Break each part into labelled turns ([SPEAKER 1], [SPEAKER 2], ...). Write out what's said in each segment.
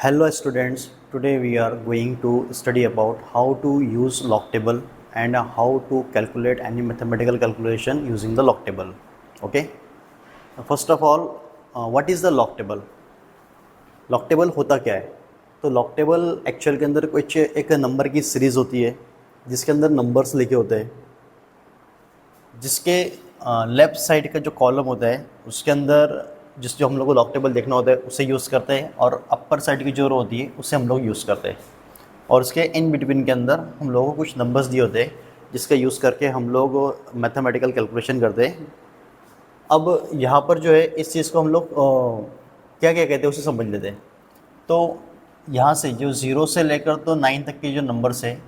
[SPEAKER 1] Hello students, today we are going to study about how to use log table and how to calculate any mathematical calculation using the log table. Okay. First of all, what is the log table? Log table होता क्या है? तो log table actual के अंदर कुछ एक number की series होती है जिसके अंदर नंबर्स लिखे होते हैं, जिसके लेफ़्ट साइड का जो कॉलम होता है उसके अंदर जो हम लोग को लॉग टेबल देखना होता है उसे यूज़ करते हैं, और अपर साइड की जो रो होती है उसे हम लोग यूज़ करते हैं। और उसके इन बिटवीन के अंदर हम लोगों को कुछ नंबर्स दिए होते हैं जिसका यूज़ करके हम लोग मैथमेटिकल कैलकुलेशन करते हैं। अब यहाँ पर जो है इस चीज़ को हम लोग क्या क्या कहते हैं उसे समझ लेते हैं। तो यहाँ से जो 0 से लेकर तो 9 तक के जो नंबर्स है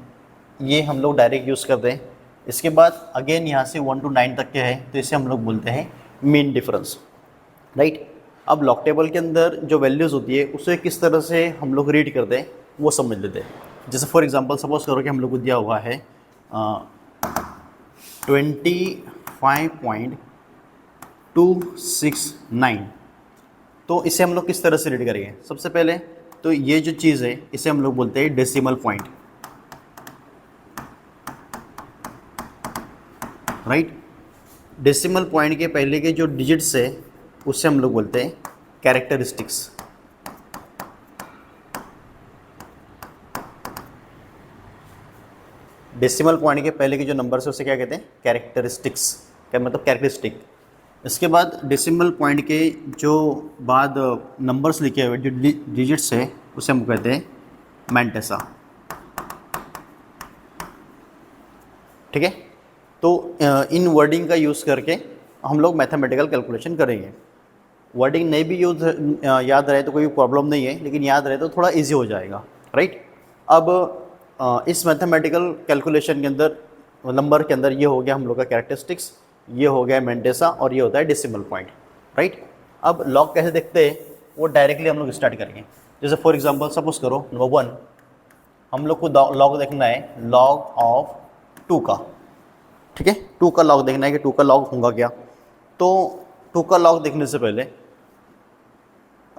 [SPEAKER 1] ये हम लोग डायरेक्ट यूज़ करते हैं। इसके बाद अगेन यहाँ से 1 to 9 तक के हैं तो इसे हम लोग बोलते हैं मीन डिफरेंस, राइट। अब लॉग टेबल के अंदर जो वैल्यूज़ होती है उसे किस तरह से हम लोग रीड करते हैं वो समझ लेते हैं। जैसे फॉर एग्जांपल सपोज करो कि हम लोग को दिया हुआ है 25.269, तो इसे हम लोग किस तरह से रीड करेंगे? सबसे पहले तो ये जो चीज़ है इसे हम लोग बोलते हैं decimal point, right. Decimal point के पहले के जो डिजिट्स है उससे हम लोग बोलते हैं कैरेक्टरिस्टिक्स। डेसिमल पॉइंट के पहले के जो नंबर है उसे क्या कहते हैं? कैरेक्टरिस्टिक्स। क्या मतलब? कैरेक्टरिस्टिक। इसके बाद डेसिमल पॉइंट के जो बाद नंबर्स लिखे हुए जो डिजिट्स है उसे हम कहते हैं मैंटेसा, ठीक है। तो इन वर्डिंग का यूज़ करके हम लोग मैथमेटिकल कैलकुलेशन करेंगे। वर्डिंग नहीं भी याद रहे तो कोई प्रॉब्लम नहीं है, लेकिन याद रहे तो थोड़ा इजी हो जाएगा, राइट। अब इस मैथमेटिकल कैलकुलेशन के अंदर नंबर के अंदर ये हो गया हम लोग का कैरेक्टरिस्टिक्स, ये हो गया मेंटेसा, और ये होता है डेसिमल पॉइंट, राइट। अब लॉग कैसे देखते हैं वो डायरेक्टली हम लोग स्टार्ट करेंगे। जैसे फॉर एग्जांपल सपोज करो नंबर 1 हम लोग को लॉग देखना है, लॉग ऑफ 2 का, ठीक है। 2 का लॉग देखना है कि 2 का लॉग होगा क्या। तो 2 का लॉग देखने से पहले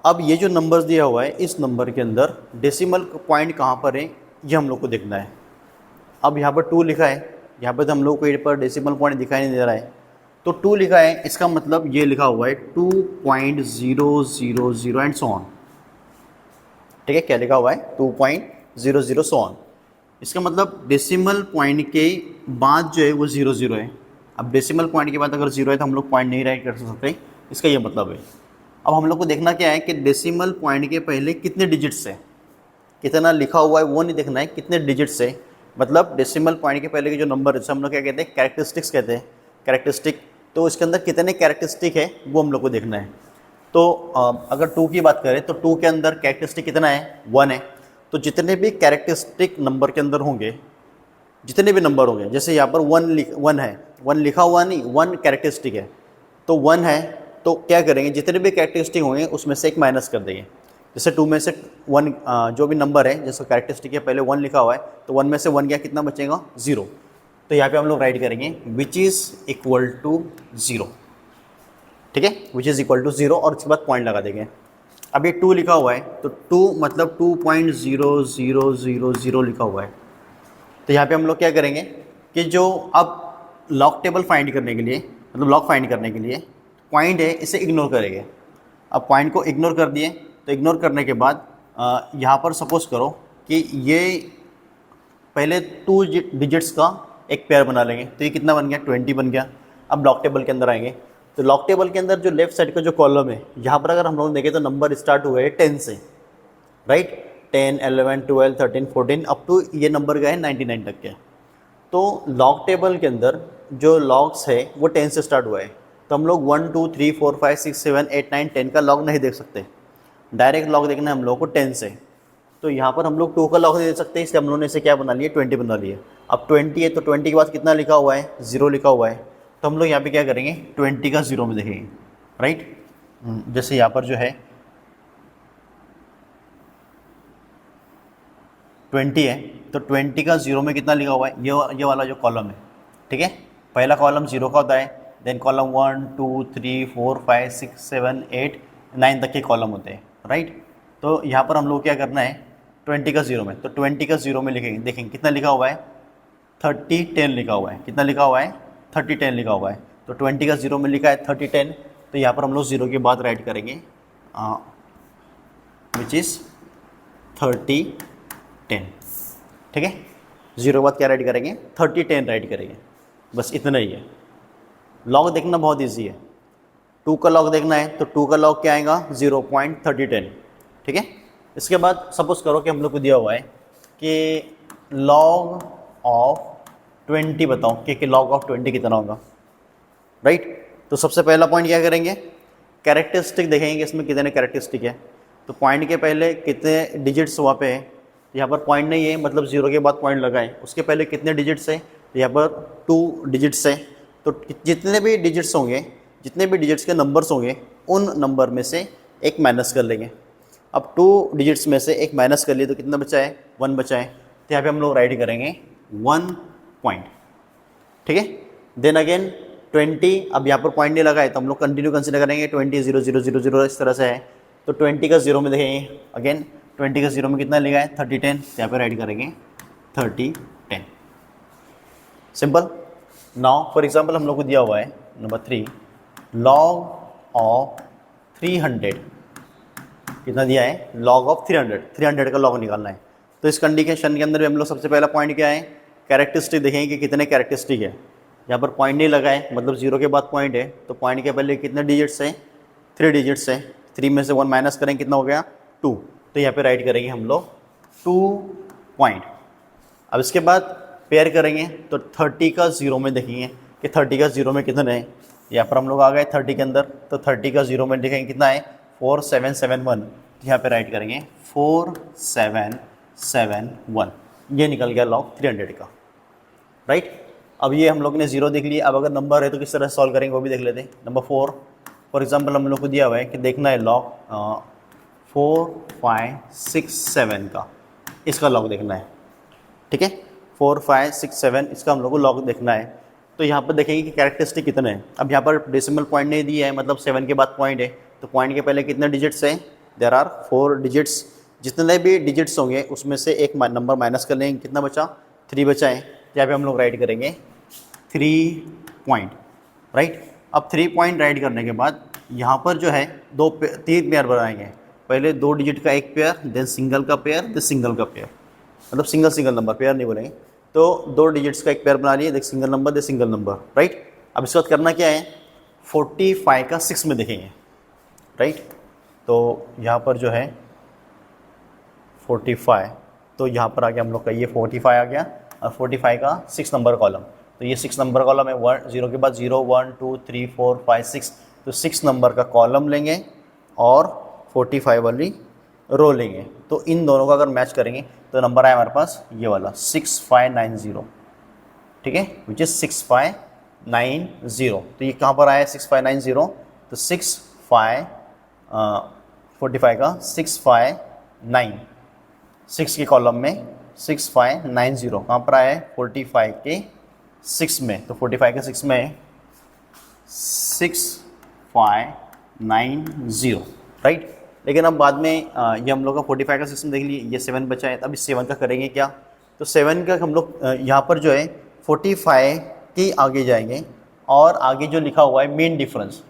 [SPEAKER 1] अब ये जो नंबर्स दिया हुआ है इस नंबर के अंदर डेसिमल पॉइंट कहाँ पर है ये हम लोग को देखना है। अब यहाँ पर 2 लिखा है, यहाँ पर तो हम लोग को ये पर डेसिमल पॉइंट दिखाई नहीं दे रहा है, तो 2 लिखा है, इसका मतलब ये लिखा हुआ है 2.000 एंड सो ऑन, ठीक है। क्या लिखा हुआ है? 2.00 सो ऑन। इसका मतलब डेसिमल पॉइंट के बाद जो है वो 00 है। अब डेसिमल पॉइंट के बाद अगर 0 है तो हम लोग पॉइंट नहीं राइट कर सकते, इसका ये मतलब है। अब हम लोग को देखना क्या है कि डेसिमल पॉइंट के पहले कितने डिजिट्स है, कितना लिखा हुआ है वो नहीं देखना है, कितने डिजिट्स है। मतलब डेसिमल पॉइंट के पहले के जो नंबर है हम लोग क्या कहते हैं? कैरेक्टरिस्टिक्स कहते हैं, कैरेक्टरिस्टिक। तो इसके अंदर कितने कैरेक्टरिस्टिक है वो हम लोग को देखना है। तो अगर 2 की बात करें तो 2 के अंदर कैरेक्टरिस्टिक कितना है? 1 है। तो जितने भी कैरेक्टरिस्टिक नंबर के अंदर होंगे, जितने भी नंबर होंगे, जैसे यहाँ पर 1 है, 1 लिखा हुआ नहीं, 1 कैरेक्टरिस्टिक है, तो 1 है, तो क्या करेंगे? जितने भी कैरेक्टरिस्टिक होंगे उसमें से एक माइनस कर देंगे। जैसे 2 में से 1 जो भी नंबर है जैसे कैरेक्टरिस्टिक है पहले 1 लिखा हुआ है, तो 1 में से 1 गया, कितना बचेगा? 0। तो यहाँ पे हम लोग राइट करेंगे विच इज़ इक्वल टू 0, ठीक है, विच इज़ इक्वल टू 0, और उसके बाद पॉइंट लगा देंगे। अब ये 2 लिखा हुआ है तो 2 मतलब 2.0000 लिखा हुआ है। तो यहाँ पे हम लोग क्या करेंगे कि जो अब लॉग टेबल फाइंड करने के लिए, मतलब लॉग फाइंड करने के लिए पॉइंट है इसे इग्नोर करेंगे। अब पॉइंट को इग्नोर कर दिए तो इग्नोर करने के बाद यहाँ पर सपोज करो कि ये पहले 2 डिजिट्स का एक पेयर बना लेंगे, तो ये कितना बन गया? 20 बन गया। अब लॉग टेबल के अंदर आएंगे तो लॉग टेबल के अंदर जो लेफ्ट साइड का जो कॉलम है यहाँ पर अगर हम लोग देखें तो नंबर स्टार्ट हुए हैं 10 से, राइट। 10, 11, 12, 13, 14 अप टू ये नंबर गए 99 तक के। तो लॉग टेबल के अंदर जो लॉग्स है वो 10 से स्टार्ट हुआ है, तो हम लोग 1 2 3 4 5 6 7 8 9 10 का लॉग नहीं देख सकते, डायरेक्ट लॉग देखना है हम लोग को 10 से। तो यहाँ पर हम लोग 2 का लॉग दे सकते हैं, इसलिए हम लोगों ने इसे क्या बना लिया? 20 बना लिया। अब 20 है तो 20 के बाद कितना लिखा हुआ है? 0 लिखा हुआ है। तो हम लोग यहाँ पे क्या करेंगे? 20 का 0 में देखेंगे, राइट। जैसे यहाँ पर जो है 20 है तो 20 का 0 में कितना लिखा हुआ है? ये वाला जो कॉलम है, ठीक है। पहला कॉलम 0 का होता है, देन कॉलम 1 2 3 4 5 6 7 8 9 तक के कॉलम होते हैं, राइट। तो यहाँ पर हम लोग क्या करना है 20 का 0 में, तो 20 का 0 में लिखेंगे, देखेंगे कितना लिखा हुआ है 30 10 लिखा हुआ है, कितना लिखा हुआ है 30 10 लिखा हुआ है। तो 20 का 0 में लिखा है 30 10, तो यहाँ पर हम लोग 0 के बाद राइट करेंगे विच इज़ 30 10, ठीक है। 0 के बाद क्या राइट करेंगे 30 10 राइट करेंगे, बस इतना ही है। लॉग देखना बहुत ईजी है, 2 का लॉग देखना है तो 2 का लॉग क्या आएगा 0.3010, ठीक है। इसके बाद सपोज करो कि हम लोग को दिया हुआ है कि लॉग ऑफ 20 बताओ कि लॉग ऑफ 20 कितना होगा, राइट। तो सबसे पहला पॉइंट क्या करेंगे, कैरेक्टरिस्टिक देखेंगे कि इसमें कितने कैरेक्टरिस्टिक है। तो पॉइंट के पहले कितने डिजिट्स वहाँ पे है, यहाँ पर पॉइंट नहीं है मतलब 0 के बाद पॉइंट लगाएं, उसके पहले कितने डिजिट्स है, तो यहाँ पर 2 डिजिट्स है। तो जितने भी डिजिट्स होंगे, जितने भी डिजिट्स के नंबर्स होंगे, उन नंबर में से एक माइनस कर लेंगे। अब 2 डिजिट्स में से एक माइनस कर लिए तो कितना बचा है 1 बचा है, तो यहाँ पे हम लोग राइट करेंगे 1 पॉइंट, ठीक है। देन अगेन 20, अब यहाँ पर पॉइंट नहीं लगा है तो हम लोग कंटिन्यू कंसिडर करेंगे 20 0 0 0 0 इस तरह से है। तो 20 का 0 में देखेंगे, अगेन 20 का 0 में कितना लिखा है 30 10, यहाँ पे राइट करेंगे 30 10, सिंपल। नाउ फॉर एग्जांपल हम लोग को दिया हुआ है नंबर 3, लॉग ऑफ 300 कितना दिया है, लॉग ऑफ 300 का लॉग निकालना है। तो इस कंडीशन के अंदर भी हम लोग सबसे पहला पॉइंट क्या है, कैरेक्टरिस्टिक देखेंगे कि कितने कैरेक्टरिस्टिक है। यहाँ पर पॉइंट नहीं लगा है मतलब 0 के बाद पॉइंट है, तो पॉइंट के पहले कितने डिजिट्स हैं 3 डिजिट्स है, 3 में से 1 माइनस करेंगे कितना हो गया 2, तो यहाँ पे राइट करेंगे हम लोग 2 पॉइंट। अब इसके बाद पेयर करेंगे तो 30 का 0 में देखेंगे कि 30 का 0 में कितने हैं, यहाँ पर हम लोग आ गए 30 के अंदर, तो 30 का 0 में देखेंगे कितना है 4771, तो यहाँ पे राइट करेंगे 4771, ये निकल गया लॉग 300 का, राइट। अब ये हम लोग ने 0 देख लिया, अब अगर नंबर है तो किस तरह सॉल्व करेंगे वो भी देख लेते हैं। नंबर 4 फॉर एग्जांपल हम लोग को दिया हुआ है कि देखना है लॉग 4 5 6 7 का, इसका लॉग देखना है, ठीक है। 4 5 6 7 इसका हम लोग को लॉग देखना है। तो यहाँ पर देखेंगे कि कैरेक्टरिस्टिक कितने हैं। अब यहाँ पर डेसिमल पॉइंट नहीं दिया है मतलब 7 के बाद पॉइंट है, तो पॉइंट के पहले कितने डिजिट्स हैं, देयर आर 4 डिजिट्स। जितने भी डिजिट्स होंगे उसमें से एक नंबर माइनस कर लेंगे, कितना बचा 3 बचा है, यहाँ पे हम लोग राइट करेंगे 3 पॉइंट, राइट। अब 3 पॉइंट राइट करने के बाद यहाँ पर जो है 3 पेयर बनाएंगे, पहले 2 डिजिट का एक पेयर, देन सिंगल का पेयर, देन सिंगल का पेयर, मतलब सिंगल नंबर, पेयर नहीं बोलेंगे। तो 2 डिजिट्स का एक पेयर बना लिए, देख सिंगल नंबर दे सिंगल नंबर, राइट। अब इसके बाद करना क्या है 45 का 6 में देखेंगे, राइट। तो यहाँ पर जो है 45, तो यहाँ पर आ गया हम लोग का ये 45 आ गया, और 45 का 6 नंबर कॉलम, तो ये 6 नंबर कॉलम है, 0 के बाद 0 1 2 3 4 5 6, तो 6 नंबर का कॉलम लेंगे और 45 वाली रो लेंगे। तो इन दोनों का अगर मैच करेंगे तो नंबर आया हमारे पास ये वाला 6590, ठीक है, विच इज़ 6590। तो ये कहाँ पर आया 6590, तो 45 का 659, 6 के कॉलम में 6590 कहाँ पर आया है 45 के 6 में, तो 45 के 6 में 6590, राइट। लेकिन अब बाद में ये हम लोग का 45 का 6 में देख लिए, ये 7 बचा है, अब इस 7 का करेंगे क्या, तो 7 का हम लोग यहाँ पर जो है 45 के आगे जाएंगे और आगे जो लिखा हुआ है मीन डिफरेंस,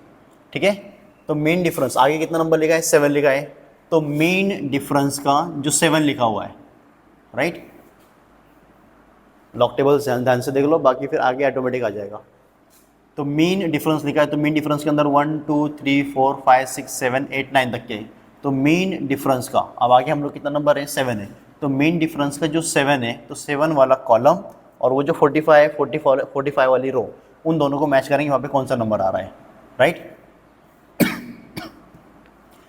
[SPEAKER 1] ठीक है। तो मीन डिफरेंस आगे कितना नंबर लिखा है 7 लिखा है, तो मीन डिफरेंस का जो 7 लिखा हुआ है, राइट। लॉग टेबल ध्यान से देख लो, बाकी फिर आगे ऑटोमेटिक आ जाएगा। तो मीन डिफरेंस लिखा है, तो मीन डिफरेंस के अंदर 1 2 3 4 5 6 7 8 9 तक के है, तो मीन डिफरेंस का अब आगे हम लोग कितना नंबर है 7 है, तो मीन डिफरेंस का जो 7 है, तो 7 वाला कॉलम और वो जो 45 वाली रो, उन दोनों को मैच करेंगे, वहाँ पे कौन सा नंबर आ रहा है, राइट।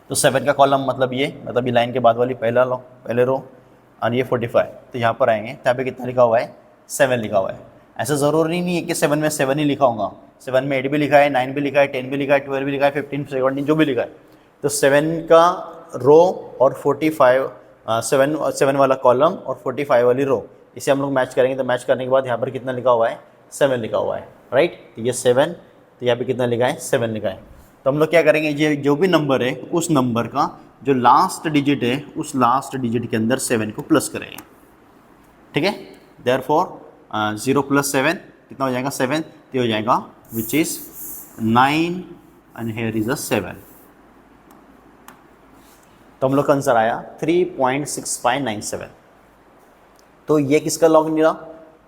[SPEAKER 1] तो 7 का कॉलम मतलब ये लाइन के बाद वाली पहले रो, और ये 45, तो यहाँ पर आएंगे, यहाँ पे कितना लिखा हुआ है 7 लिखा हुआ है। ऐसा ज़रूरी नहीं है कि 7 में 7 ही लिखा होगा, 7 में 8 भी लिखा है, 9 भी लिखा है, 10 भी लिखा है, 12 भी लिखा है, 15 17 जो भी लिखा है। तो 7 का रो और 45 7 वाला कॉलम और 45 वाली रो, इसे हम लोग मैच करेंगे। तो मैच करने के बाद यहाँ पर कितना लिखा हुआ है 7 लिखा हुआ है, राइट। तो ये 7, तो यहाँ पे कितना लिखा है 7 लिखा है। तो हम लोग क्या करेंगे, ये जो भी नंबर है उस नंबर का जो लास्ट डिजिट है उस लास्ट डिजिट के अंदर 7 को प्लस करेंगे, ठीक है। देयरफॉर 0 + 7 कितना हो जाएगा 7, तो हो जाएगा which is 9 and here is a 7। तो हम लोग का आंसर आया 3.6597। तो ये किसका लॉग मिला,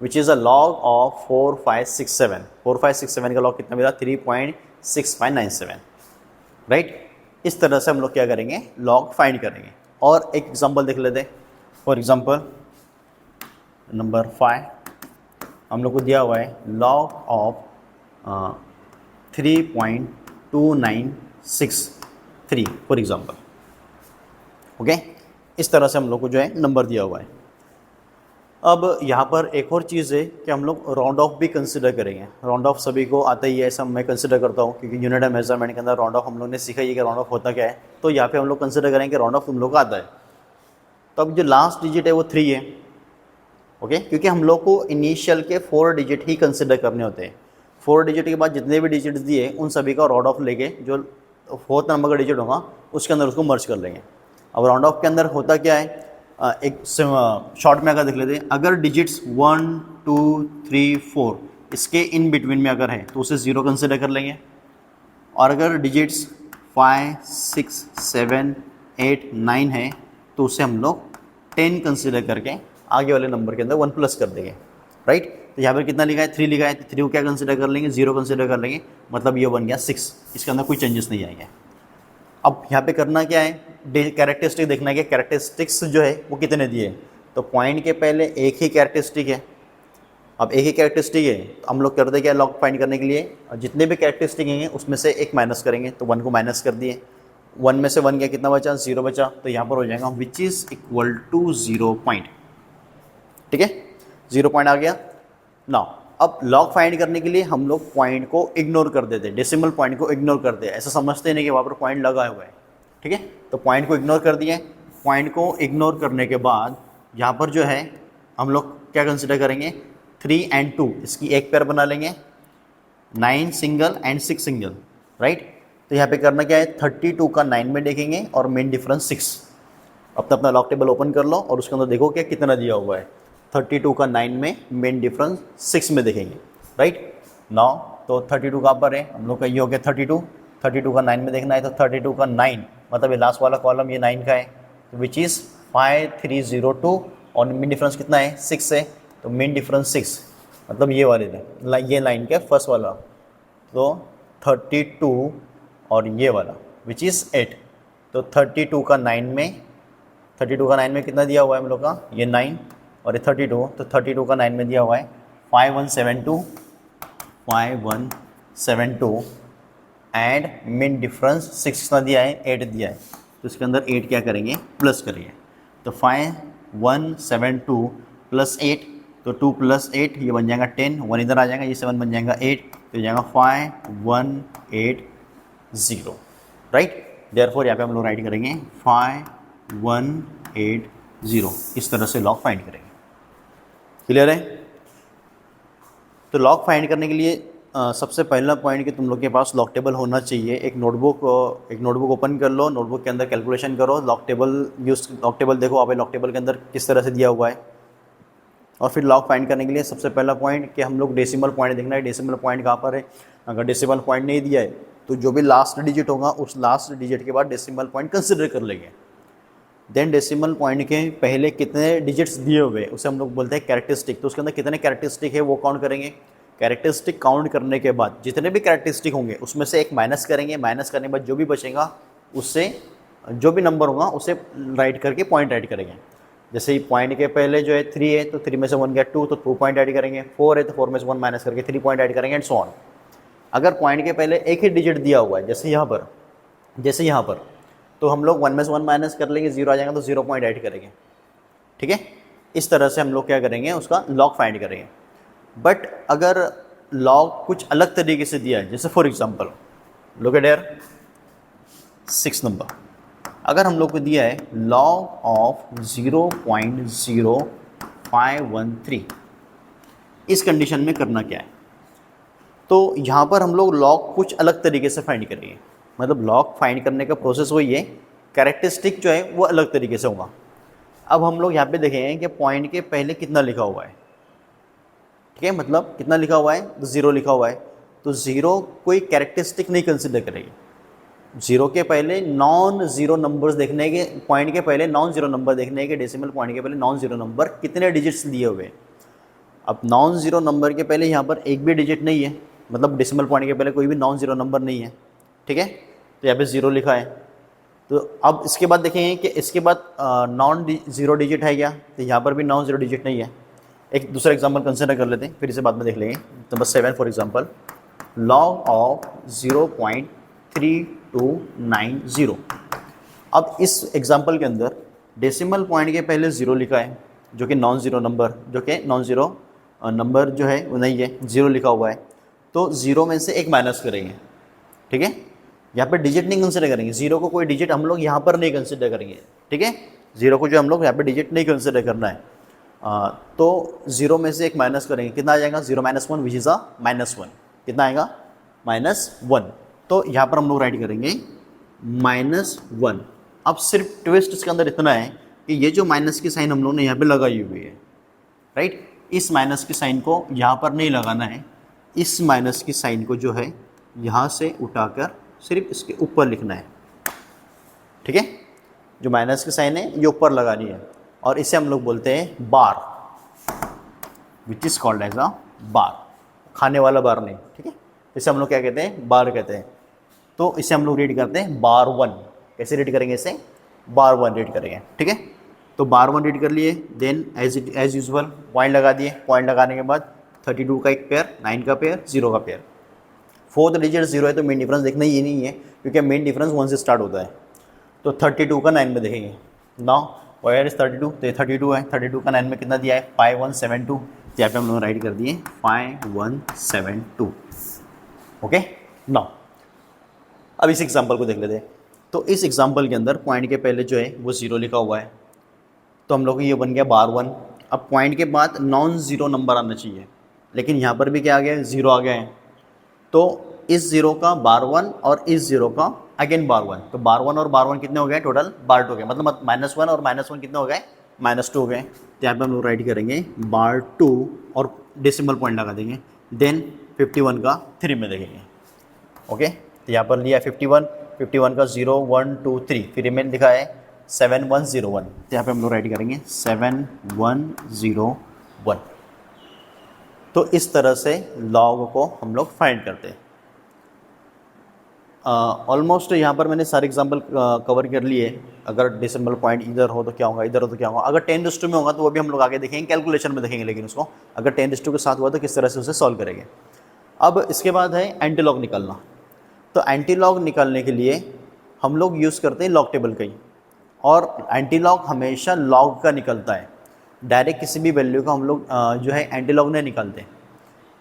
[SPEAKER 1] which is a log of 4567। 4567 का लॉग कितना मिला 3.6597, राइट। इस तरह से हम लोग क्या करेंगे, लॉग फाइंड करेंगे। और एक एग्जांपल देख लेते हैं। फॉर एग्जांपल नंबर 5 हम लोग को दिया हुआ है log of 3.2963 for example, okay. इस तरह से हम लोग को जो है नंबर दिया हुआ है। अब यहाँ पर एक और चीज़ है कि हम लोग राउंड ऑफ भी कंसिडर करेंगे। राउंड ऑफ सभी को आता ही है, ऐसा मैं कंसिडर करता हूँ, क्योंकि यूनिट ऑफ मेजरमेंट के अंदर राउंड ऑफ हम लोग ने सीखा ही है कि राउंड ऑफ होता क्या है। तो यहाँ पे हम लोग कंसिडर करेंगे कि राउंड ऑफ तुम लोग का आता है। तो अब जो लास्ट डिजिट है वो 3 है, ओके, क्योंकि हम लोग को इनिशियल के 4 डिजिट ही कंसिडर करने होते हैं। 4 डिजिट के बाद जितने भी डिजिट्स दिए उन सभी का राउंड ऑफ लेके जो 4th नंबर का डिजिट होगा उसके अंदर उसको मर्ज कर लेंगे। अब राउंड ऑफ के अंदर होता क्या है, एक शॉर्ट में अगर देख लेते हैं, अगर डिजिट्स 1 2 3 4 इसके इन बिटवीन में अगर है तो उसे 0 कंसिडर कर लेंगे। और अगर डिजिट्स 5 6 7 8 9 है तो उसे हम लोग 10 कंसिडर करके आगे वाले नंबर के अंदर 1 प्लस कर देंगे, राइट। तो यहाँ पर कितना लिखा है 3 लिखा है, तो 3 को क्या कंसिडर कर लेंगे 0 कंसिडर कर लेंगे, मतलब ये बन गया 6। इसके अंदर कोई चेंजेस नहीं आएंगे। अब यहाँ पे करना क्या है, कैरेक्टरिस्टिक देखना है कि कैरेक्टरिस्टिक्स जो है वो कितने दिए। तो पॉइंट के पहले एक ही कैरेक्टरिस्टिक है। अब एक ही कैरेक्टरिस्टिक है तो हम लोग करते क्या, लॉग फाइंड करने के लिए जितने भी कैरेक्टरिस्टिक हैं उसमें से एक माइनस करेंगे। तो 1 को माइनस कर दिए, 1 में से 1 गया, कितना बचा 0 बचा। तो यहाँ पर हो जाएगा which is equal to 0 point, ठीक है, 0 पॉइंट आ गया। नाउ अब लॉग फाइंड करने के लिए हम लोग पॉइंट को इग्नोर कर देते हैं, डेसिमल पॉइंट को इग्नोर करते हैं, ऐसा समझते नहीं कि वहाँ पर पॉइंट लगा हुआ है, ठीक है। तो पॉइंट को इग्नोर कर दिए। पॉइंट को इग्नोर करने के बाद यहाँ पर जो है हम लोग क्या कंसिडर करेंगे, 3 and 2 इसकी एक पेयर बना लेंगे, 9 सिंगल एंड 6 सिंगल, राइट। तो यहाँ पे करना क्या है, 32 का 9 में देखेंगे और मेन डिफरेंस 6। अपना लॉग टेबल ओपन कर लो और उसके अंदर देखो क्या कितना दिया हुआ है। 32 का 9 में मेन डिफरेंस 6 में देखेंगे, राइट। नाउ तो 32 कहाँ पर है, हम लोग का ये हो गया 32 का 9 में देखना है। तो 32 का 9 मतलब ये लास्ट वाला कॉलम ये 9 का है, तो विच इज़ 5302 और मेन डिफरेंस कितना है 6 है। तो मेन डिफरेंस 6 मतलब ये वाले ये लाइन के फर्स्ट वाला, तो 32 और ये वाला विच इज़ 8। तो 32 का 9 में कितना दिया हुआ है हम लोग का, ये 9 और ये 32। तो 32 का 9 में दिया हुआ है 5172 एंड मेन डिफरेंस 6 कितना दिया है 8 दिया है। तो इसके अंदर 8 क्या करेंगे प्लस करेंगे। तो 5172 प्लस 8, तो 2 + 8 ये बन जाएगा 10, 1 इधर आ जाएगा, ये 7 बन जाएगा 8, तो ये जाएगा 5180, राइट। देयरफॉर यहाँ पे हम लोग राइट करेंगे 5180, इस तरह से लॉग फाइंड करेंगे। क्लियर है। तो लॉग फाइंड करने के लिए सबसे पहला पॉइंट कि तुम लोग के पास लॉग टेबल होना चाहिए। एक नोटबुक ओपन कर लो, नोटबुक के अंदर कैलकुलेशन करो, लॉग टेबल देखो आप लॉग टेबल के अंदर किस तरह से दिया हुआ है। और फिर लॉग फाइंड करने के लिए सबसे पहला पॉइंट कि हम लोग डेसिमल पॉइंट देखना है, डेसिमल पॉइंट कहाँ पर है। अगर डेसिमल पॉइंट नहीं दिया है तो जो भी लास्ट डिजिट होगा उस लास्ट डिजिट के बाद डेसिमल पॉइंट कंसिडर कर लेंगे। देन डेसिमल पॉइंट के पहले कितने डिजिट्स दिए हुए उसे हम लोग बोलते हैं कैरेक्टरिस्टिक। तो उसके अंदर कितने कैरेक्टरिस्टिक है वो काउंट करेंगे। कैरेक्टरिस्टिक काउंट करने के बाद जितने भी कैरेक्टरिस्टिक होंगे उसमें से एक माइनस करेंगे। माइनस करने के बाद जो भी बचेगा उससे जो भी नंबर होगा उसे राइट करके पॉइंट ऐड करेंगे। जैसे ही पॉइंट के पहले जो है 3 है तो 3 में से 1 गया 2, तो 2 पॉइंट ऐड करेंगे। 4 है तो 4 में से 1 माइनस करके 3 पॉइंट ऐड करेंगे एंड सो ऑन। अगर पॉइंट के पहले एक ही डिजिट दिया हुआ है जैसे यहाँ पर तो हम लोग 1 में से 1 माइनस कर लेंगे, 0 आ जाएगा तो 0 पॉइंट ऐड करेंगे, ठीक है। इस तरह से हम लोग क्या करेंगे उसका लॉग फाइंड करेंगे। बट अगर लॉग कुछ अलग तरीके से दिया है, जैसे for example look at here 6 number, अगर हम लोग को दिया है लॉग ऑफ 0.0513, इस कंडीशन में करना क्या है, तो यहाँ पर हम लोग लॉग कुछ अलग तरीके से फाइंड करेंगे। मतलब लॉग फाइंड करने का प्रोसेस वही है कैरेक्टरिस्टिक जो है वो अलग तरीके से होगा। अब हम लोग यहाँ पे देखेंगे कि पॉइंट के पहले कितना लिखा हुआ है, ठीक है, मतलब कितना लिखा हुआ है, तो 0 लिखा हुआ है, तो 0 कोई कैरेक्टरिस्टिक नहीं कंसिडर करेगी। 0 के पहले नॉन ज़ीरो नंबर्स देखने के, पॉइंट के पहले नॉन ज़ीरो नंबर देखने के, डेसिमल पॉइंट के पहले नॉन ज़ीरो नंबर कितने डिजिट्स दिए हुए हैं। अब नॉन ज़ीरो नंबर के पहले यहाँ पर एक भी डिजिट नहीं है, मतलब डेसिमल पॉइंट के पहले कोई भी नॉन ज़ीरो नंबर नहीं है, ठीक है, तो यहाँ पे 0 लिखा है। तो अब इसके बाद देखेंगे कि इसके बाद नॉन ज़ीरो डिजिट है क्या, तो यहाँ पर भी नॉन ज़ीरो डिजिट नहीं है। एक दूसरा एग्जांपल कंसिडर कर लेते हैं, फिर इसे बाद में देख लेंगे। Number 7 for example, log of 0.3290। अब इस एग्जांपल के अंदर डेसिमल पॉइंट के पहले 0 लिखा है, जो कि नॉन ज़ीरो नंबर, जो कि नॉन ज़ीरो नंबर जो है वो नहीं है, 0 लिखा हुआ है, तो 0 में से एक माइनस करेंगे, ठीक है। यहाँ पे डिजिट नहीं कंसिडर करेंगे, 0 को कोई डिजिट हम लोग यहाँ पर नहीं कंसिडर करेंगे, ठीक है, 0 को जो हम लोग यहाँ पे डिजिट नहीं कंसिडर करना है। तो 0 में से एक माइनस करेंगे, कितना आ जाएगा, 0 - 1 विच इज़ -1, कितना आएगा, -1। तो यहाँ पर हम लोग राइट करेंगे -1। अब सिर्फ ट्विस्ट इसके अंदर इतना है कि ये जो माइनस की साइन हम लोग ने यहाँ पे लगाई हुई है, राइट, इस माइनस की साइन को यहाँ पर नहीं लगाना है, इस माइनस की साइन को जो है यहाँ से उठाकर सिर्फ इसके ऊपर लिखना है, ठीक है। जो माइनस की साइन है ये ऊपर लगानी है, और इसे हम लोग बोलते हैं bar, which is called as a bar, खाने वाला बार नहीं, ठीक है, इसे हम लोग क्या कहते हैं, बार कहते हैं। तो इसे हम लोग रीड करते हैं बार 1। कैसे रीड करेंगे इसे, बार 1 रीड करेंगे, ठीक है। तो बार 1 रीड कर लिए, देन एज यूजुअल पॉइंट लगा दिए, पॉइंट लगाने के बाद 32 का एक पेयर, 9 का पेयर, 0 का पेयर, 4th डिजिट 0 है, तो मेन डिफरेंस देखना ये नहीं है, क्योंकि मेन डिफरेंस 1 से स्टार्ट होता है। तो 32 का 9 में देखेंगे, नाउ वायर इज 32, तो 32 है, 32 का 9 में कितना दिया है, 5172, तो यहाँ पे हम लोग राइट कर दिए 5172, ओके। नाउ अब इस एग्जांपल को देख लेते हैं। तो इस एग्जांपल के अंदर पॉइंट के पहले जो है वो 0 लिखा हुआ है, तो हम लोग को ये बन गया बार 1। अब पॉइंट के बाद नॉन ज़ीरो नंबर आना चाहिए, लेकिन यहाँ पर भी क्या आ गया है, 0 आ गया है, तो इस 0 का बार 1 और इस 0 का अगेन बार 1, तो बार 1 और बार 1 कितने हो गए, टोटल बार 2 हो गए, मतलब -1 और -1 कितने हो गए, -2 हो गए। तो यहाँ पे हम लोग राइट करेंगे बार 2 और डेसिमल पॉइंट लगा देंगे, देन 51 का 3 में देखेंगे, ओके। तो यहाँ पर लिया 51 का 0 1 2 3, फिर में लिखा है 7101, तो यहाँ पे हम लोग राइट करेंगे 7101। तो इस तरह से लॉग को हम लोग फाइंड करते हैं। ऑलमोस्ट यहाँ पर मैंने सारे एग्जांपल कवर कर लिए। अगर डेसिमल पॉइंट इधर हो तो क्या होगा, इधर हो तो क्या होगा, अगर 10 में होगा तो वो भी हम लोग आगे देखेंगे, कैलकुलेशन में देखेंगे, लेकिन उसको अगर 10 के साथ हुआ तो किस तरह से उसे सॉल्व करेंगे। अब इसके बाद है एंटीलॉग निकालना। तो एंटीलॉग निकालने के लिए हम लोग यूज़ करते हैं लॉग टेबल का ही, और एंटीलॉग हमेशा लॉग का निकलता है, डायरेक्ट किसी भी वैल्यू का हम लोग जो है एंटीलॉग नहीं निकालते।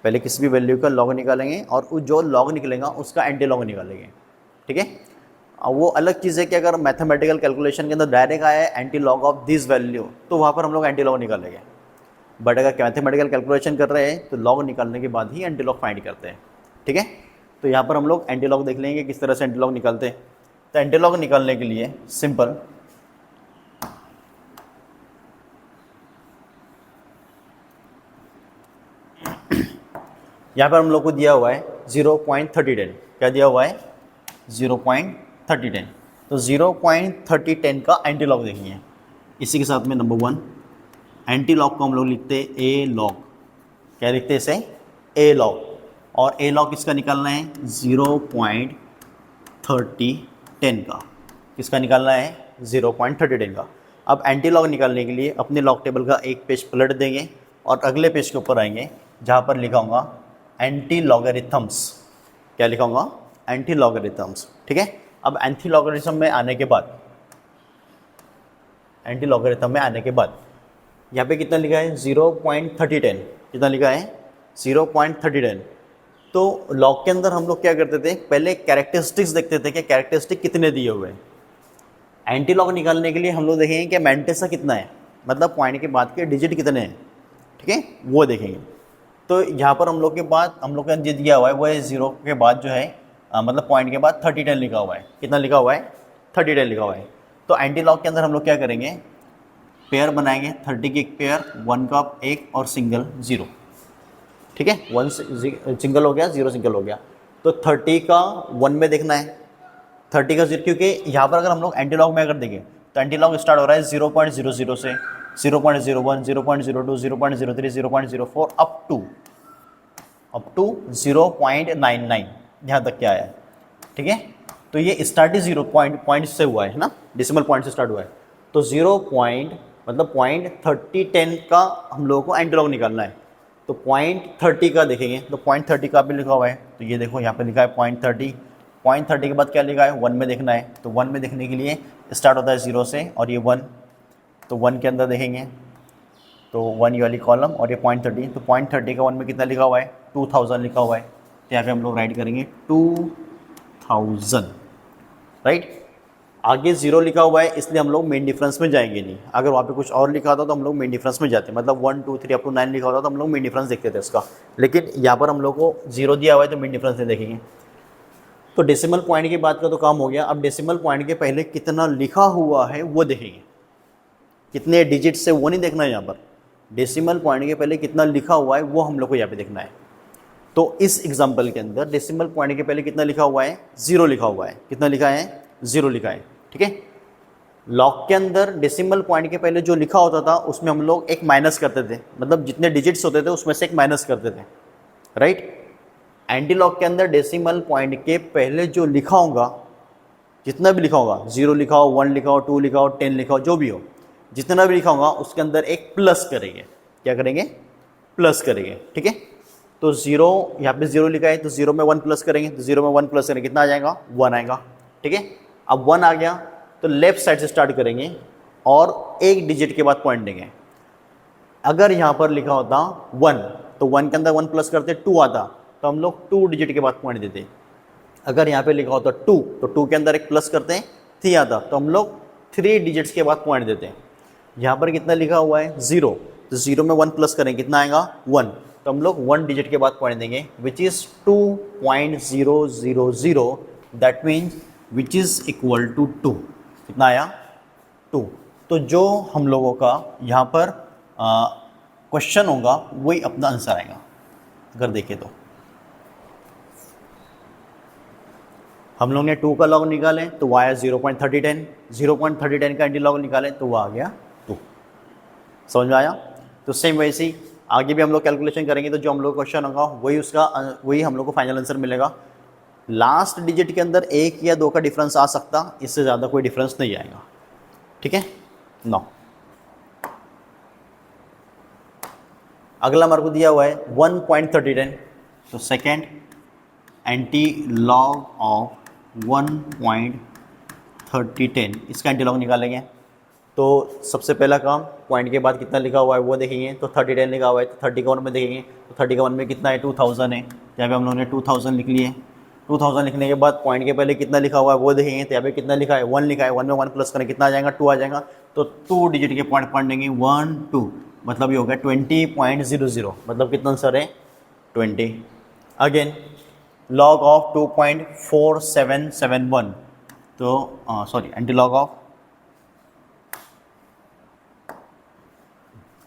[SPEAKER 1] पहले किसी भी वैल्यू का लॉग निकालेंगे और जो लॉग निकलेगा उसका एंटीलॉग निकालेंगे, ठीक है। वो अलग चीज़ है कि अगर मैथमेटिकल कैलकुलेशन के अंदर डायरेक्ट आया है एंटीलॉग ऑफ दिस वैल्यू, तो वहाँ पर हम लोग एंटीलॉग निकालेंगे। बट अगर मैथमेटिकल कैलकुलेशन कर रहे हैं तो लॉग निकालने के बाद ही एंटीलॉग फाइंड करते हैं, ठीक है। तो यहाँ पर हम लोग एंटीलॉग देख लेंगे किस तरह से एंटीलॉग निकालते हैं। तो एंटीलॉग निकालने के लिए सिंपल, यहाँ पर हम लोग को दिया हुआ है 0.3010, क्या दिया हुआ है 0.3010, तो 0.3010 का एंटीलॉग देखेंगे। इसी के साथ में नंबर 1 एंटीलॉग को हम लोग लिखते हैं ए लॉग, क्या लिखते हैं इसे, ए लॉग, और ए लॉग किसका निकालना है 0.3010 का, किसका निकालना है 0.3010 का। अब एंटीलॉग निकालने के लिए अपने लॉग टेबल का एक पेज पलट देंगे और अगले पेज के ऊपर आएंगे जहाँ पर लिखा होगा एंटी लॉगरिथम्स, क्या लिखा होगा एंटी लॉगरिथम्स, ठीक है। अब एंटी लॉगरिथम में आने के बाद, एंटी लॉगरिथम में आने के बाद यहाँ पे कितना लिखा है 0.3010, कितना लिखा है 0.3010। तो लॉग के अंदर हम लोग क्या करते थे, पहले कैरेक्टरिस्टिक्स देखते थे कि कैरेक्टरिस्टिक कितने दिए हुए हैं। एंटी लॉग निकालने के लिए हम लोग देखेंगे कि मैंटेसा कितना है, मतलब पॉइंट के बाद के डिजिट कितने हैं, ठीक है, वो देखेंगे। तो यहाँ पर हम लोग के बाद हम लोग का जो दिया हुआ है वो है 0 के बाद जो है मतलब पॉइंट के बाद 3010 लिखा हुआ है, कितना लिखा हुआ है 3010 लिखा हुआ है। तो एंटी लॉग के अंदर हम लोग क्या करेंगे, पेयर बनाएंगे, 30 की एक पेयर, 1 का एक और सिंगल 0, ठीक है, 1 सिंगल हो गया, 0 सिंगल हो गया। तो 30 का 1 में देखना है, 30 का 0, क्योंकि यहाँ पर अगर हम लोग एंटी लॉग में अगर देखें तो एंटी लॉग स्टार्ट हो रहा है 0.00 से, 0.01, 0.02, 0.03, 0.04 अप टू 0.99 यहाँ तक क्या है, ठीक है। तो ये स्टार्ट ही 0 पॉइंट से हुआ है ना, डेसिमल पॉइंट से स्टार्ट हुआ है। तो 0 पॉइंट मतलब .3010 का हम लोगों को एंटी लॉग निकालना है। तो .30 का देखेंगे, तो .30 का भी लिखा हुआ है, तो ये देखो यहाँ पे लिखा है .30 के बाद क्या लिखा है, 1 में देखना है। तो 1 में देखने के लिए स्टार्ट होता है 0 से, और ये 1, तो 1 के अंदर देखेंगे तो 1 ये वाली कॉलम, और ये .30, तो .30 का 1 में कितना लिखा हुआ है, 2000 लिखा हुआ है। तो यहाँ पे हम लोग राइट करेंगे 2000, राइट। आगे 0 लिखा हुआ है, इसलिए हम लोग मेन डिफरेंस में जाएंगे नहीं। अगर वहाँ पे कुछ और लिखा होता तो हम लोग मेन डिफरेंस में जाते, मतलब 1 2 3 अप टू 9 लिखा होता तो हम लोग मेन डिफरेंस देखते थे उसका। लेकिन यहाँ पर हम लोग को 0 दिया हुआ है तो मेन डिफरेंस नहीं देखेंगे। तो डेसिमल पॉइंट की बात का तो काम हो गया। अब डेसिमल पॉइंट के पहले कितना लिखा हुआ है वो देखेंगे, कितने डिजिट से वो नहीं देखना है। यहाँ पर डेसिमल पॉइंट के पहले कितना लिखा हुआ है वो हम लोग को यहाँ पे देखना है। तो इस एग्जाम्पल के अंदर डेसिमल पॉइंट के पहले कितना लिखा हुआ है, 0 लिखा हुआ है। कितना लिखा है, 0 लिखा है, ठीक है। लॉग के अंदर डेसिमल पॉइंट के पहले जो लिखा होता था उसमें हम लोग एक माइनस करते थे, मतलब जितने डिजिट्स होते थे उसमें से एक माइनस करते थे, राइट। एंटी लॉग के अंदर डेसिमल पॉइंट के पहले जो लिखा होगा, जितना भी लिखा होगा, 0 लिखा हो, 1 लिखा हो, 2 लिखा हो, 10 लिखा हो, जो भी हो, जितना भी लिखा होगा उसके अंदर एक प्लस करेंगे। क्या करेंगे, प्लस करेंगे, ठीक है। तो 0 यहाँ पे 0 लिखा है, तो 0 में 1 प्लस करेंगे, तो 0 में 1 प्लस करेंगे, कितना आ जाएगा, 1 आएगा, ठीक है। अब 1 आ गया तो लेफ्ट साइड से स्टार्ट करेंगे और एक डिजिट के बाद पॉइंट देंगे। अगर यहाँ पर लिखा होता 1, तो 1 के अंदर 1 प्लस करते 2 आता, तो हम लोग 2 डिजिट के बाद पॉइंट देते। अगर यहाँ पे लिखा होता 2, तो 2 के अंदर एक प्लस करते हैं, 3 आता, तो हम लोग 3 डिजिट्स के बाद पॉइंट देते हैं। यहाँ पर कितना लिखा हुआ है, 0, तो 0 में 1 प्लस करें, कितना आएगा, 1, तो हम लोग 1 डिजिट के बाद पॉइंट देंगे, which is 2.000, that means which is equal to 2। कितना आया, 2। तो जो हम लोगों का यहाँ पर क्वेश्चन होगा वही अपना आंसर आएगा। अगर देखें तो हम लोग ने 2 का लॉग निकाले तो वो आया 0.3010, 0.3010 का एंटी लॉग निकाले तो वो आ गया 2। समझ में आया। तो सेम वैसे ही आगे भी हम लोग कैलकुलेशन करेंगे, तो जो हम लोग क्वेश्चन होगा वही हम लोग को फाइनल आंसर मिलेगा। लास्ट डिजिट के अंदर 1 या 2 का डिफरेंस आ सकता, इससे ज़्यादा कोई डिफरेंस नहीं आएगा, ठीक है। नो, अगला हमारे को दिया हुआ है 1.3010, तो सेकेंड एंटी लॉग ऑफ 1.3010, इसका एंटी लॉग निकालेंगे। तो सबसे पहला काम, पॉइंट के बाद कितना लिखा हुआ है वो देखेंगे। तो 3010 लिखा हुआ है, तो 30 का 1 में देखेंगे, तो 30 का 1 में कितना है, 2000 है। यहाँ पे हम लोगों ने 2000 लिख लिए। 2000 लिखने के बाद पॉइंट के पहले कितना लिखा हुआ है वो देखेंगे, तो यहाँ पे कितना लिखा है, 1 लिखा है, 1 में 1 प्लस करें, कितना आ जाएगा, 2 आ जाएगा। तो 2 डिजिट के पॉइंट देंगे, 1 2, मतलब ये हो गया 20.00, मतलब कितना आंसर है, 20। अगेन लॉग ऑफ 2.4771, तो sorry anti log of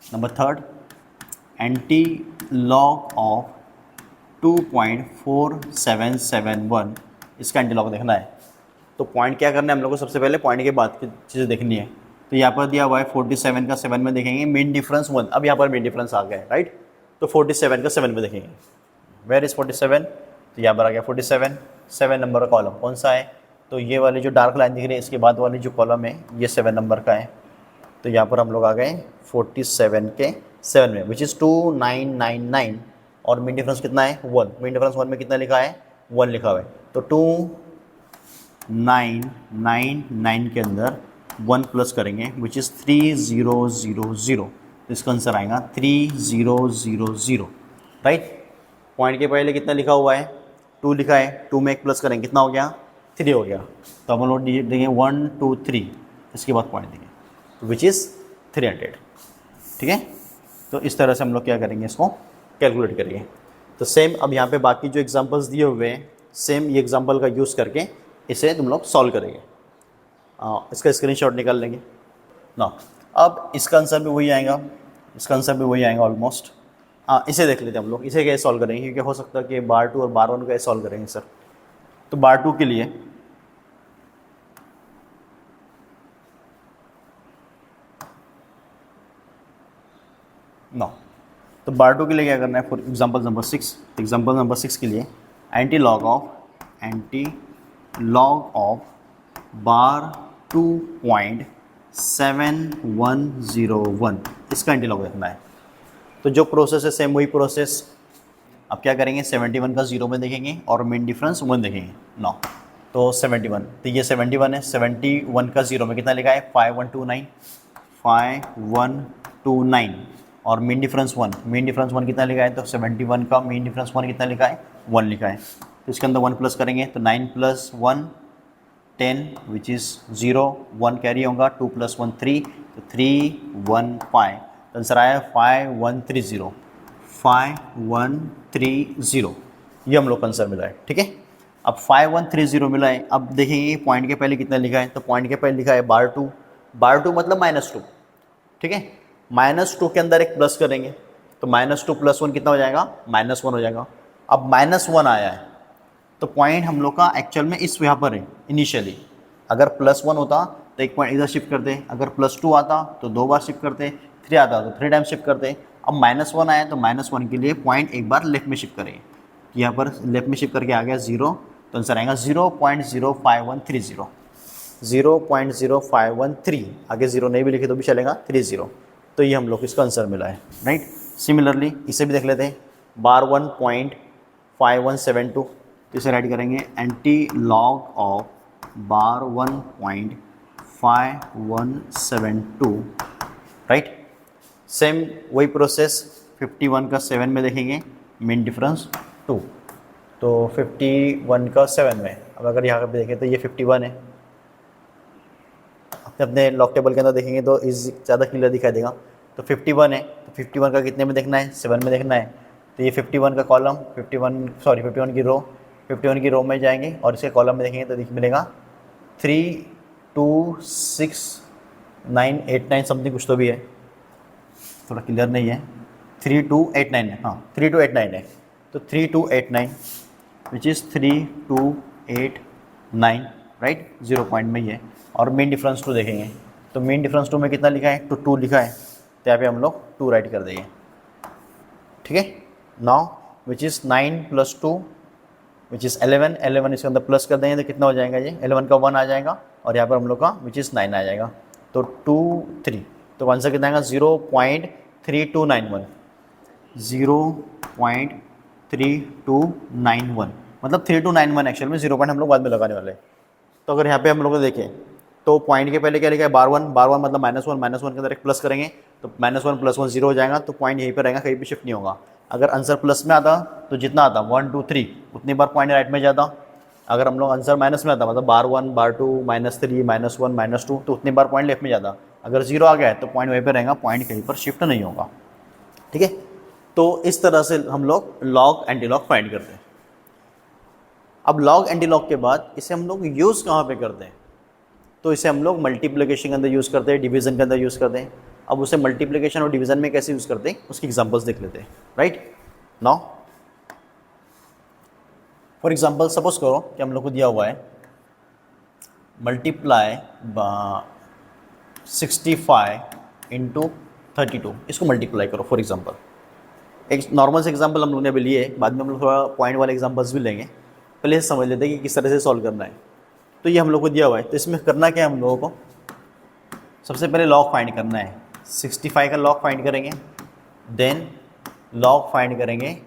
[SPEAKER 1] number third, anti log of 2.4771, इसका एंटी लॉग देखना है। तो पॉइंट क्या करना है हम लोग को, सबसे पहले पॉइंट के बाद की चीज़ें देखनी है। तो यहाँ पर दिया हुआ है 47 का 7 में देखेंगे, मेन डिफरेंस 1, अब यहाँ पर मेन डिफरेंस आ गया है, राइट। तो 47 का 7 में देखेंगे, वेयर इज़ 47, तो यहाँ पर आ गया 47, 7 नंबर का कॉलम कौन सा है, तो ये वाली जो डार्क लाइन दिख रही है इसके बाद वाली जो कॉलम है ये 7 नंबर का है। तो यहाँ पर हम लोग आ गए 47 के 7 में, विच इज़ 2999, और मेन डिफरेंस कितना है, 1। मेन डिफरेंस 1 में कितना लिखा है, 1 लिखा हुआ है। तो 2999 के अंदर 1 प्लस करेंगे, विच इज़ 3000, तो इसका आंसर आएगा 3000, राइट। पॉइंट के पहले कितना लिखा हुआ है, 2 लिखा है, 2 में 1 प्लस करेंगे, कितना हो गया, 3 हो गया। तो हम लोग डिजिट देंगे 1 2 3, इसके बाद पॉइंट देंगे, विच इज़ 300, ठीक है। तो इस तरह से हम लोग क्या करेंगे, इसको कैलकुलेट करेंगे। तो सेम अब यहाँ पे बाकी जो एग्जांपल्स दिए हुए हैं, सेम ये एग्जांपल का यूज़ करके इसे तुम लोग सॉल्व करेंगे। इसका स्क्रीनशॉट निकाल लेंगे ना। अब इसका आंसर भी वही आएगा, इसका आंसर भी वही आएगा ऑलमोस्ट। इसे देख लेते हैं हम लोग, इसे कैसे सॉल्व करेंगे, क्योंकि हो सकता है कि बार 2 और बार 1 को कैसे सॉल्व करेंगे सर। तो बार 2 के लिए नो, तो बार 2 के लिए क्या करना है, for example number 6, example number 6 के लिए एंटी लॉग ऑफ बार 2.7101 इसका एंटी लॉग रखना है। तो जो प्रोसेस है सेम वही प्रोसेस, अब क्या करेंगे 71 का 0 में देखेंगे और मेन डिफरेंस 1 देखेंगे ना। तो 71, तो ये 71 है, 71 का 0 में कितना लिखा है 5129 और मेन डिफरेंस 1, मेन डिफरेंस 1 कितना लिखा है, तो 71 का मेन डिफरेंस 1 कितना लिखा है 1 लिखा है। तो इसके अंदर 1 प्लस करेंगे तो 9 + 1 10 विच इज़ 0, 1 कैरी होगा, 2 + 1 3, तो 315, तो आंसर आया 5130, ये हम लोग का आंसर मिला है। ठीक है, अब 5130 मिला है। अब देखेंगे पॉइंट के पहले कितना लिखा है, तो पॉइंट के पहले लिखा है बार 2, बार 2 मतलब -2। ठीक है, -2 के अंदर एक प्लस करेंगे तो -2 + 1 कितना हो जाएगा, -1 हो जाएगा। अब -1 आया है तो पॉइंट हम लोग का एक्चुअल में इस यहाँ पर है इनिशियली। अगर +1 होता तो एक पॉइंट इधर शिफ्ट करते, अगर +2 आता तो 2 बार शिफ्ट करते, 3 आता तो 3 टाइम शिफ्ट करते। अब -1 आया तो -1 के लिए पॉइंट एक बार लेफ्ट में शिफ्ट करेंगे, यहाँ पर लेफ्ट में शिफ्ट करके आ गया 0, तो आंसर आएगा 0.05130, 0.0513, आगे 0 नहीं भी लिखे तो भी चलेगा 30। तो ये हम लोग इसका आंसर मिला है, राइट। सिमिलरली इसे भी देख लेते हैं, बार 1.5172, तो इसे राइट करेंगे anti log of bar 1.5172, right. Same वही प्रोसेस 51 का 7 में देखेंगे, मेन डिफरेंस 2, तो 51 का 7 में, अब अगर यहाँ पे देखें तो ये 51 है, अपने लॉग टेबल के अंदर देखेंगे तो इस ज़्यादा क्लियर दिखाई देगा। तो 51 है, तो 51 का कितने में देखना है, 7 में देखना है। तो ये 51 का कॉलम 51 की रो, 51 की रो में जाएंगे और इसके कॉलम में देखेंगे तो मिलेगा 326989 समथिंग कुछ तो भी है, थोड़ा क्लियर नहीं है, 3289 है, हाँ 3289 है। तो 3289 विच इज़ 3289, राइट, 0 पॉइंट में ही है। और मेन डिफरेंस 2 देखेंगे तो मेन डिफरेंस 2 में कितना लिखा है, तो 2 लिखा है, तो यहाँ पे हम लोग 2 राइट कर देंगे। ठीक है, now which is 9 + 2 which is 11, 11 इसके अंदर प्लस कर देंगे तो कितना हो जाएगा, ये 11 का 1 आ जाएगा और यहाँ पर हम लोग का विच इज़ 9 आ जाएगा, तो 2 3, तो आंसर कितना आएगा 0.3291, 0.3291, मतलब 3291 एक्चुअल में 0 पॉइंट हम लोग बाद में लगाने वाले हैं। तो अगर यहाँ पे हम लोग देखें तो पॉइंट के पहले क्या लिखा है बार 1 मतलब -1, -1 के अंदर एक प्लस करेंगे तो -1 + 1 0 हो जाएगा, तो पॉइंट यहीं पर रहेगा, कहीं भी शिफ्ट नहीं होगा। अगर आंसर प्लस में आता तो जितना आता 1 2 3 उतनी बार पॉइंट राइट में जाता। अगर हम लोग आंसर माइनस में आता मतलब बार 1 बार 2 -3 -1 -2 तो उतनी बार पॉइंट लेफ्ट में जाता। अगर 0 आ गया है तो पॉइंट वहीं पर रहेगा, पॉइंट कहीं पर शिफ्ट नहीं होगा। ठीक है, तो इस तरह से हम लोग लॉग एंटी लॉग फाइंड करते हैं। अब लॉग एंटी लॉग के बाद इसे हम लोग यूज़ कहाँ पे करते हैं, तो इसे हम लोग मल्टीप्लिकेशन के अंदर यूज़ करते हैं, डिवीज़न के अंदर यूज़ करते हैं। अब उसे मल्टीप्लिकेशन और डिवीज़न में कैसे यूज़ करते हैं उसकी एग्जांपल्स देख लेते हैं, right. Now for example suppose करो कि हम लोग को दिया हुआ है मल्टीप्लाई 65 × 32, इसको मल्टीप्लाई करो फॉर एग्जांपल। एक नॉर्मल से एग्जांपल हम लोग ने अभी लिए, बाद में हम लोग थोड़ा पॉइंट वाले एग्जांपल्स भी लेंगे, पहले से समझ लेते हैं कि किस तरह से सॉल्व करना है। तो ये हम लोग को दिया हुआ है, तो इसमें करना क्या है हम लोगों को, सबसे पहले लॉग फाइंड करना है। 65 का लॉग फाइंड करेंगे, देन लॉग फाइंड करेंगे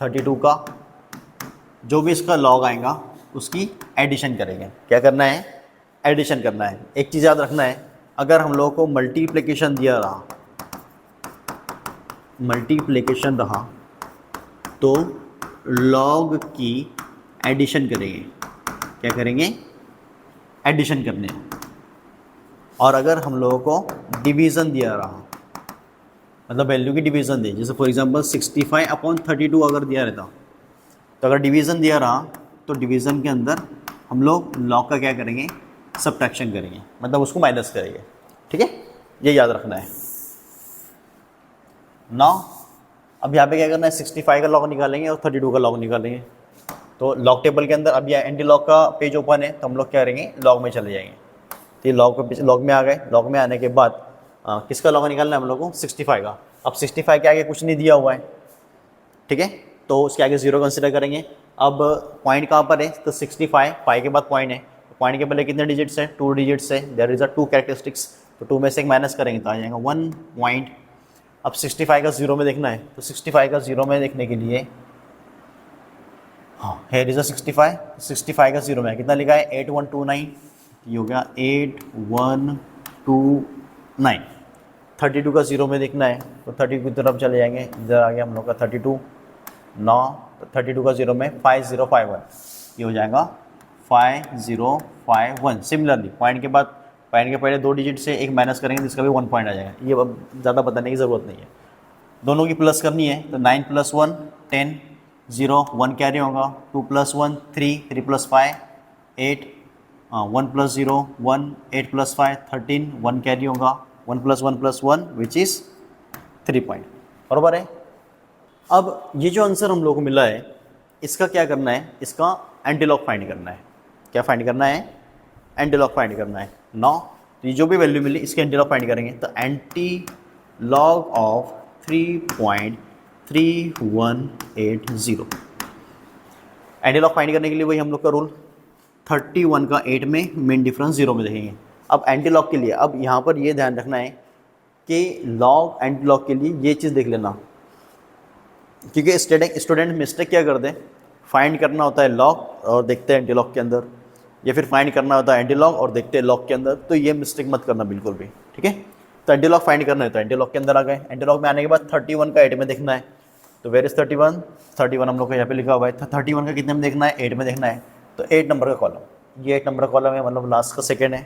[SPEAKER 1] 32 का, जो भी इसका लॉग आएगा उसकी एडिशन करेंगे। क्या करना है, एडिशन करना है। एक चीज़ याद रखना है, अगर हम लोगों को मल्टीप्लिकेशन दिया रहा, मल्टीप्लिकेशन रहा तो लॉग की एडिशन करेंगे। क्या करेंगे, एडिशन करने हैं। और अगर हम लोगों को डिवीज़न दिया रहा, मतलब वैल्यू की डिवीज़न दे, जैसे फॉर एग्जांपल 65/32 अगर दिया रहता, तो अगर डिवीज़न दिया रहा तो डिवीज़न के अंदर हम लोग लॉग का क्या करेंगे, सब्ट्रैक्शन करेंगे, मतलब उसको माइनस करेंगे, ठीक है, ये याद रखना है। नाउ अब यहाँ पे क्या करना है, 65 का लॉग निकालेंगे और 32 का लॉग निकालेंगे। तो लॉग टेबल के अंदर अब यह एंटी लॉग का पेज ओपन है, तो हम लोग क्या करेंगे, लॉग में चले जाएंगे। तो ये लॉग में आ गए। लॉग में आने के बाद किसका लॉग निकालना है हम लोग को, 65 का। अब 65 के आगे कुछ नहीं दिया हुआ है, ठीक है, तो उसके आगे 0 कंसिडर करेंगे। अब पॉइंट कहाँ पर है, तो 65, 5 के बाद पॉइंट है, पॉइंट के पहले कितने डिजिट्स हैं, 2 डिजिट्स है, देयर इज अ 2 कैरेक्टरिस्टिक्स, तो 2 में से एक माइनस करेंगे तो आ जाएगा 1 पॉइंट। अब 65 का 0 में देखना है, तो 65 का 0 में देखने के लिए हाँ हेयर इज अ 65 का 0 में कितना लिखा है, 8129, ये हो गया 8129। 32 का 0 में देखना है, तो 32 की तरफ चले जाएंगे, इधर आ गया हम लोग का 32 9, तो 32 का 0 में 5051, ये हो जाएगा 5051। सिमिलरली पॉइंट के बाद पॉइंट के पहले 2 डिजिट से एक माइनस करेंगे जिसका भी 1 पॉइंट आ जाएगा। ये अब ज़्यादा बताने की ज़रूरत नहीं है, दोनों की प्लस करनी है, तो 9 + 1 10, 0 1 कैरी होगा, 2 + 1 3, 3 + 5 8, 1 + 0 1, 8 + 5 13, 1 कैरी होगा, 1 + 1 + 1 विच इज़ 3 पॉइंट, बराबर है। अब ये जो आंसर हम लोग को मिला है, इसका क्या करना है, इसका एंटीलॉग फाइंड करना है। क्या फाइंड करना है, एंटीलॉग फाइंड करना है। नौ, तो ये जो भी वैल्यू मिली इसके एंटीलॉग फाइंड करेंगे, तो एंटीलॉग ऑफ 3.3180। एंटीलॉग फाइंड करने के लिए वही हम लोग का रूल, 31 का 8 में मेन डिफरेंस 0 में देखेंगे। अब एंटीलॉग के लिए अब यहाँ पर ये ध्यान रखना है कि लॉग एंटीलॉग के लिए ये चीज़ देख लेना, क्योंकि स्टूडेंट मिस्टेक क्या करते हैं, फाइंड करना होता है लॉग और देखते हैं एंटीलॉग के अंदर, या फिर फाइंड करना होता है एंटीलॉग और देखते हैं लॉग के अंदर, तो ये मिस्टेक मत करना बिल्कुल भी, ठीक है। तो एंटीलॉग फाइंड करना है तो एंटीलॉग के अंदर आ गए। एंटीलॉग में आने के बाद 31 का 8 में देखना है, तो वेर इज 31, 31 हम लोग का यहाँ पे लिखा हुआ है, तो 31 का कितने में देखना है, 8 में देखना है, तो 8 नंबर का कॉलम, ये 8 नंबर का कॉलम है, मतलब लास्ट का सेकेंड है,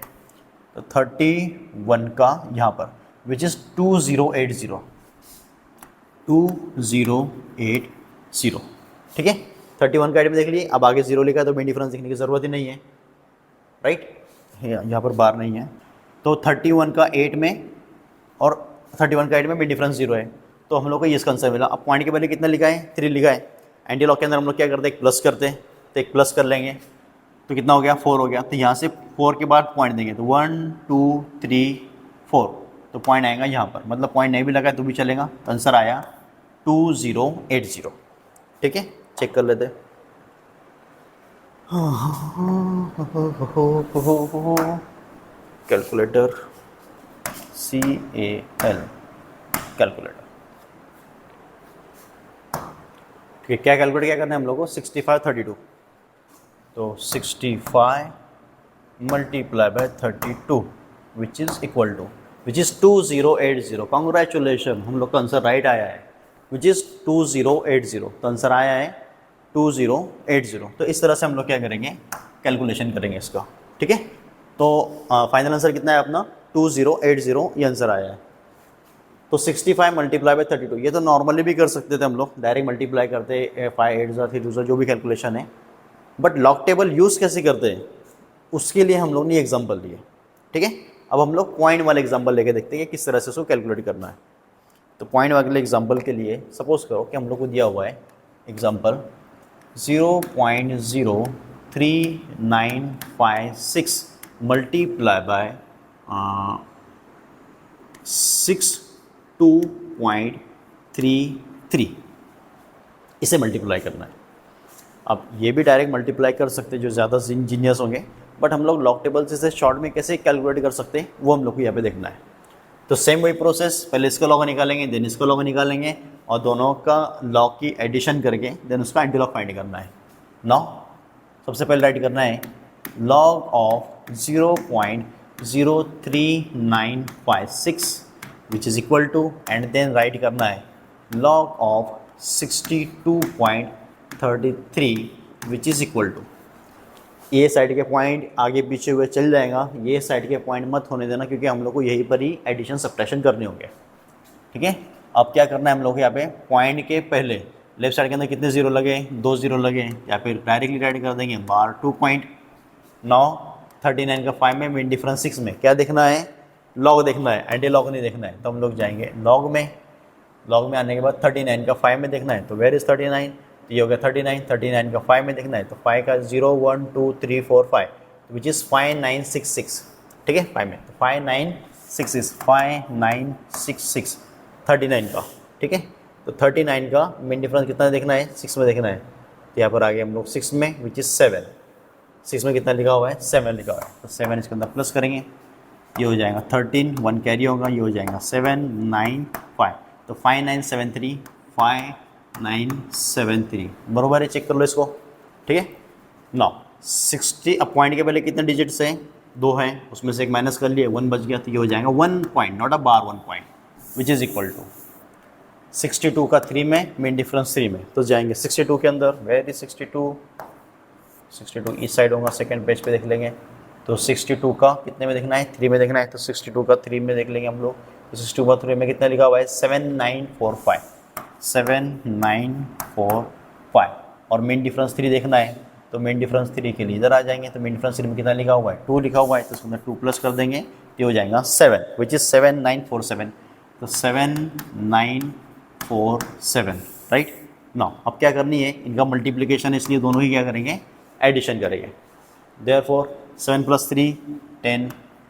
[SPEAKER 1] तो 31 का यहाँ पर विच इज़ 2080, 2080, ठीक है। 31 का 8 में देख लिए, अब आगे 0 लिखा है तो मेन डिफरेंस देखने की ज़रूरत ही नहीं है, राइट, यहाँ पर बार नहीं है, तो 31 का 8 में और 31 का 8 में मेन डिफरेंस 0 है, तो हम लोग को ये इसका आंसर मिला। अब पॉइंट के पहले कितना लिखा है, 3 लिखा है, एंटीलॉग के अंदर हम लोग क्या करते हैं, एक प्लस करते हैं, तो एक प्लस कर लेंगे, तो कितना हो गया, 4 हो गया, तो यहाँ से 4 के बाद पॉइंट देंगे, तो 1 2 3 4, तो पॉइंट आएगा यहाँ पर, मतलब पॉइंट नहीं भी लगा तो भी चलेगा, तो आंसर आया 2080, ठीक है। चेक कर लेते हैं, कैलकुलेटर CAL कैलकुलेटर, ठीक है। क्या कैलकुलेट क्या करना है हम लोग को, 65 32, तो 65 × 32 which is equal to 2080। Congratulation, हम लोग का आंसर राइट आया है, विच इज़ 2080, तो आंसर आया है 2080। तो इस तरह से हम लोग क्या करेंगे, कैलकुलेशन करेंगे इसका, ठीक है। तो फाइनल आंसर कितना है अपना, 2080 ये आंसर आया है। तो 65 × 32, ये तो नॉर्मली भी कर सकते थे हम लोग, डायरेक्ट मल्टीप्लाई करते 5 8 3 दूसरा जो भी कैलकुलेशन है, बट लॉग टेबल यूज़ कैसे करते हैं उसके लिए हम लोग ने एग्जाम्पल लिए, ठीक है। अब हम लोग पॉइंट वाले एग्जाम्पल लेके देखते हैं कि किस तरह से उसको कैलकुलेट करना है। तो पॉइंट वाले एग्जाम्पल के लिए सपोज करो कि हम लोग को दिया हुआ है एग्जाम्पल 0.03956 मल्टीप्लाई बाय 62.33, इसे मल्टीप्लाई करना है। अब ये भी डायरेक्ट मल्टीप्लाई कर सकते हैं जो ज़्यादा इंजीनियर्स होंगे, बट हम लोग लॉग टेबल से शॉर्ट में कैसे कैलकुलेट कर सकते हैं वो हम लोग को यहाँ पे देखना है। तो सेम वही प्रोसेस, पहले इसका लॉग निकालेंगे, देन इसका लॉग निकालेंगे, और दोनों का लॉग की एडिशन करके देन उसका एंटीलॉग फाइंड करना है। नाउ सबसे पहले राइट करना है log of 0.03956 which is equal to, and then write करना है log of 62.33 which is equal to. ये साइड के पॉइंट आगे पीछे हुए चल जाएगा, ये साइड के पॉइंट मत होने देना, क्योंकि हम लोग को यहीं पर ही एडिशन सब्ट्रैक्शन करने होंगे, ठीक है। अब क्या करना है हम लोग को यहाँ पे, पॉइंट के पहले लेफ्ट साइड के अंदर कितने 0 लगे, 2 0 लगे, या फिर डायरेक्टली राइट कर देंगे बार 2 पॉइंट। नाउ 39 का 5 में, मीन डिफरेंस 6 में। क्या देखना है? लॉग देखना है, एंटी लॉग नहीं देखना है। तो हम लोग जाएंगे लॉग में। लॉग में आने के बाद 39 का 5 में देखना है, तो वेयर इज 39? तो ये हो गया 39। 39 का 5 में देखना है, तो 5 का 0 1 2 3 4 5, विच इज़ 5966। ठीक है, 5 में, तो 5966 5966 39 का। ठीक है, तो 39 का मीन डिफरेंस कितना देखना है? 6 में देखना है। तो यहाँ पर आ गए हम लोग 6 में, विच इज़ 7। 6 में कितना लिखा हुआ है? 7 लिखा हुआ है, तो 7 इसके अंदर प्लस करेंगे, ये हो जाएगा 13, 1 कैरी होगा, ये हो जाएगा 7 9 5, तो 5973 5973 बरोबर है। चेक कर लो इसको। ठीक है, नौ 60 अब पॉइंट के पहले कितने डिजिट्स हैं? 2 हैं, उसमें से एक माइनस कर लिए, 1 बच गया, तो ये हो जाएगा 1 point, not a bar, 1 point, which is equal to 62 का 3 में, मेन डिफरेंस 3 में। तो जाएंगे 62 के अंदर, वेर इज 62? 62 इस साइड होगा, सेकेंड पेज पे देख लेंगे। तो 62 का कितने में देखना है? 3 में देखना है, तो 62 का 3 में देख लेंगे हम लोग। तो 62 का 3 में कितना लिखा हुआ है? 7945 7945, और मेन डिफरेंस 3 देखना है, तो मेन डिफरेंस 3 के लिए इधर आ जाएंगे। तो मेन डिफरेंस 3 में कितना लिखा हुआ है? 2 लिखा हुआ है, तो उसके अंदर 2 प्लस कर देंगे, ये हो जाएगा 7, विच इज़ 7947। तो 7947, राइट। नाउ अब क्या करनी है? इनका मल्टीप्लिकेशन, इसलिए दोनों ही क्या करेंगे? एडिशन करेंगे। Therefore 7 + 3 10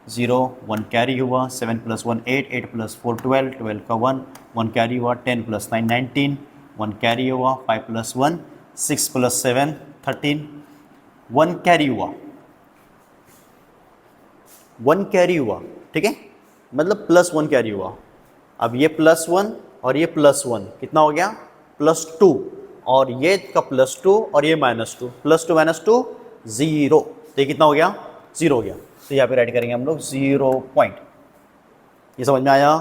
[SPEAKER 1] 0 1 कैरी हुआ, 7 + 1 8 8 + 4 12 12 का 1 1 कैरी हुआ, 10 + 9 19 1 कैरी हुआ, 5 + 1 6 + 7 13 1 कैरी हुआ, 1 कैरी हुआ। ठीक है, मतलब +1 कैरी हुआ। अब ये +1 और ये +1 कितना हो गया? +2, और ये का +2 और ये -2, +2 - 2 0, तो ये कितना हो गया? 0 हो गया। तो यहाँ पे राइट करेंगे हम लोग 0 पॉइंट। ये समझ में आया?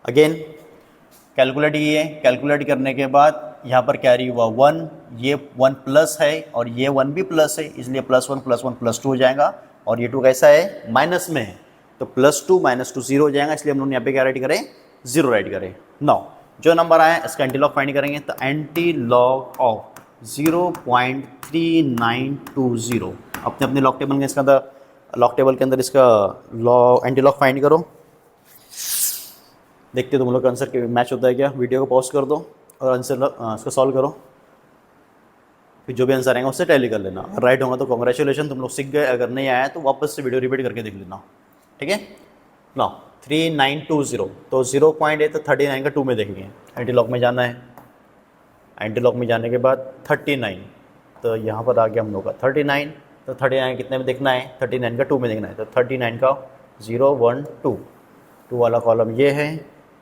[SPEAKER 1] अगेन कैलकुलेट ये, कैलकुलेट करने के बाद यहाँ पर कैरी हुआ 1, ये 1 प्लस है और ये 1 भी प्लस है, इसलिए +1 + 1 + 2 हो जाएगा, और ये 2 कैसा है? माइनस में है, तो +2 - 2 0 हो जाएगा, इसलिए हम लोग यहाँ पे क्या राइट करें? 0 राइट करें। नाउ जो नंबर आया इसका एंटी लॉग फाइंड करेंगे, तो एंटी लॉग ऑफ 0.3920 अपने अपने लॉग टेबल के इसके अंदर, लॉग टेबल के अंदर इसका लॉग एंटी लॉग फाइंड करो। देखते तुम लोग का आंसर मैच होता है क्या? वीडियो को पॉज कर दो और आंसर इसको सॉल्व करो, फिर जो भी आंसर आएगा उससे टैली कर लेना। राइट होगा तो कॉन्ग्रेचुलेशन, तुम लोग सीख गए, अगर नहीं आया तो वापस से वीडियो रिपीट करके देख लेना। ठीक है ना, 3920, तो 0 पॉइंट है, तो 39 का 2 में देखेंगे, एंटी लॉग में जाना है। एंटी लॉग में जाने के बाद 39, तो यहाँ पर आ गया हम लोग का 39, तो 39 कितने में देखना है? 39 का 2 में देखना है, तो 39 का 0 1 2 2 वाला कॉलम ये है,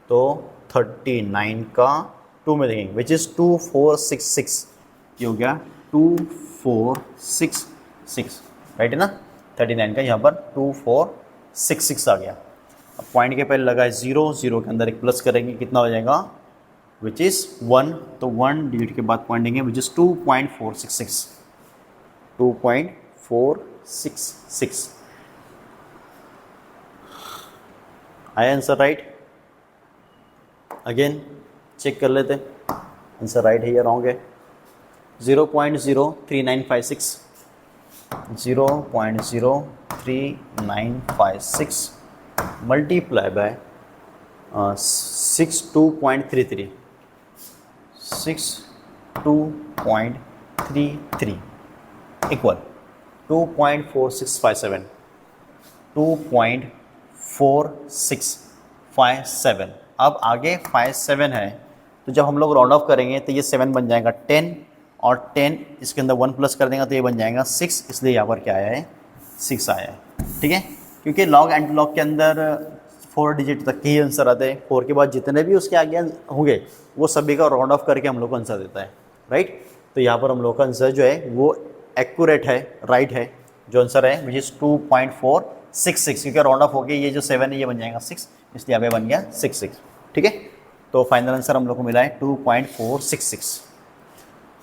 [SPEAKER 1] तो 39 का 2 में देखेंगे, विच इज़ 2466, ये हो गया 2466, राइट है ना। 39 का यहाँ पर 2466 आ गया। अब पॉइंट के पहले लगा है 0, 0 के अंदर एक प्लस करेंगे, कितना हो जाएगा? विच इज़ 1, तो 1 डिजिट के बाद पॉइंट देंगे, विच इज़ 2.466 2.466 आया आंसर राइट। अगेन चेक कर लेते आंसर राइट है या रॉन्ग है। 0.03956 0.03956 मल्टीप्लाई बाय 62.33 62.33 इक्वल 2.4657 2.4657। अब आगे 57 है, तो जब हम लोग राउंड ऑफ करेंगे तो ये 7 बन जाएगा 10, और 10 इसके अंदर 1 प्लस कर देंगे तो ये बन जाएगा 6, इसलिए यहाँ पर क्या आया है? 6 आया है। ठीक है, क्योंकि लॉग एंटी लॉग के अंदर 4 डिजिट तक के ही आंसर आते हैं, 4 के बाद जितने भी उसके आगे होंगे वो सभी का राउंड ऑफ करके हम लोग को आंसर देता है, राइट। तो यहाँ पर हम लोग का आंसर जो है वो एक्यूरेट है, राइट है। जो आंसर है विच इज़ 2.466, क्योंकि राउंड ऑफ होके ये जो 7 है ये बन जाएगा 6, इसलिए यहाँ पे बन गया 66। ठीक है, तो फाइनल आंसर हम लोग को मिला है 2.466।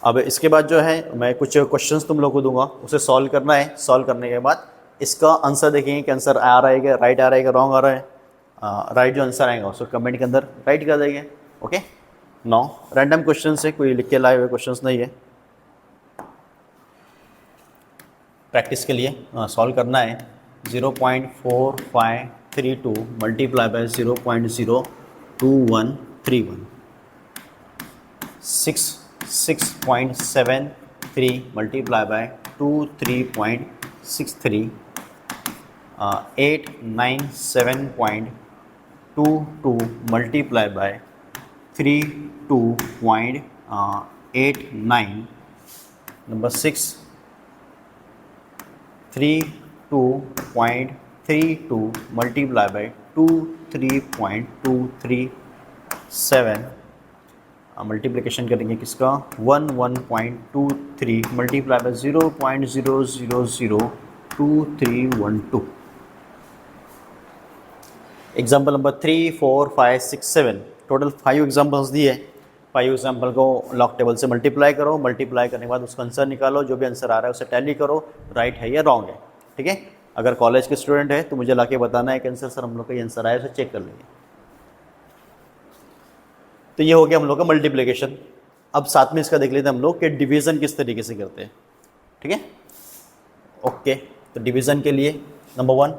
[SPEAKER 1] अब इसके बाद जो है मैं कुछ क्वेश्चंस तुम लोग को दूंगा, उसे सॉल्व करना है। सॉल्व करने के बाद इसका आंसर देखेंगे कि आंसर आ रहा है क्या, राइट आ रहा है क्या, रॉन्ग आ रहा है। राइट जो आंसर आएगा उसको कमेंट के अंदर राइट कर देंगे। ओके, नाउ रैंडम क्वेश्चन है, कोई लिख के लाए हुए क्वेश्चंस नहीं है। प्रैक्टिस के लिए सॉल्व करना है। 0.4532 multiply by 0.02131, 6.73 multiply by 23.63, 897.22 multiply by 32.89, number 6 32.32 multiply by 23.237, multiplication करेंगे किसका 11.23 multiply by 0.0002312। Example number 3, 4, 5, 6, 7, total 5 examples दिए। 5 एग्जाम्पल को लॉग टेबल से मल्टीप्लाई करो, मल्टीप्लाई करने के बाद उसका आंसर निकालो, जो भी आंसर आ रहा है उसे टैली करो, राइट है या रॉन्ग है। ठीक है, अगर कॉलेज के स्टूडेंट है तो मुझे लाके बताना है कि आंसर सर हम लोग का ये आंसर आया, उसे चेक कर लेंगे। तो ये हो गया हम लोग का मल्टीप्लिकेशन। अब साथ में इसका देख लेते हैं हम लोग कि डिवीज़न किस तरीके से करते हैं। ठीक है, ओके। तो डिवीज़न के लिए नंबर 1,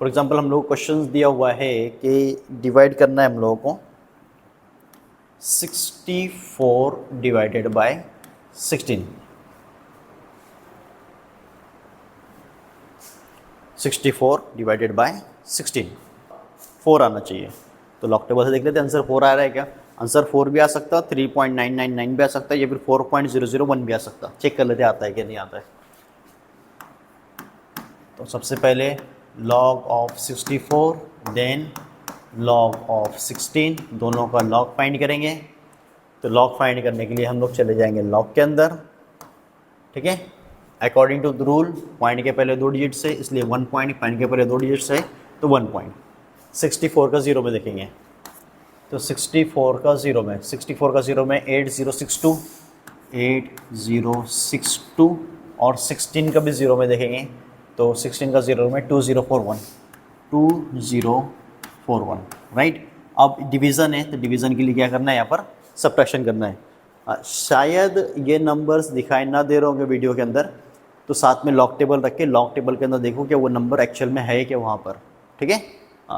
[SPEAKER 1] फॉर एग्जांपल हम लोग क्वेश्चन दिया हुआ है कि डिवाइड करना है हम लोगों को 64 डिवाइडेड बाय 16, 64 डिवाइडेड बाय 16, 4 आना चाहिए। तो लॉग टेबल से देख लेते हैं आंसर 4 आ रहा है क्या। आंसर 4 भी आ सकता है, 3.999 भी आ सकता है, या फिर 4.001 भी आ सकता है। चेक कर लेते आता है कि नहीं आता है। तो सबसे पहले log of 64 then log of 16, दोनों का log फाइंड करेंगे। तो log फाइंड करने के लिए हम लोग चले जाएंगे log के अंदर। ठीक है, according to the rule point के पहले 2 डिजिट से, इसलिए 1 पॉइंट, पॉइंट के पहले 2 डिजिट से तो 1 पॉइंट। 64 का 0 में देखेंगे तो 64 का 0 में 8062, 8062, और 16 का भी 0 में देखेंगे तो 16 का 0 में 2041, 2041, राइट। अब डिवीज़न है तो डिवीज़न के लिए क्या करना है, यहाँ पर सब्ट्रैक्शन करना है। शायद ये नंबर्स दिखाई ना दे रहे होंगे वीडियो के अंदर, तो साथ में लॉग टेबल रख के लॉग टेबल के अंदर देखो कि वो नंबर एक्चुअल में है क्या वहाँ पर। ठीक है,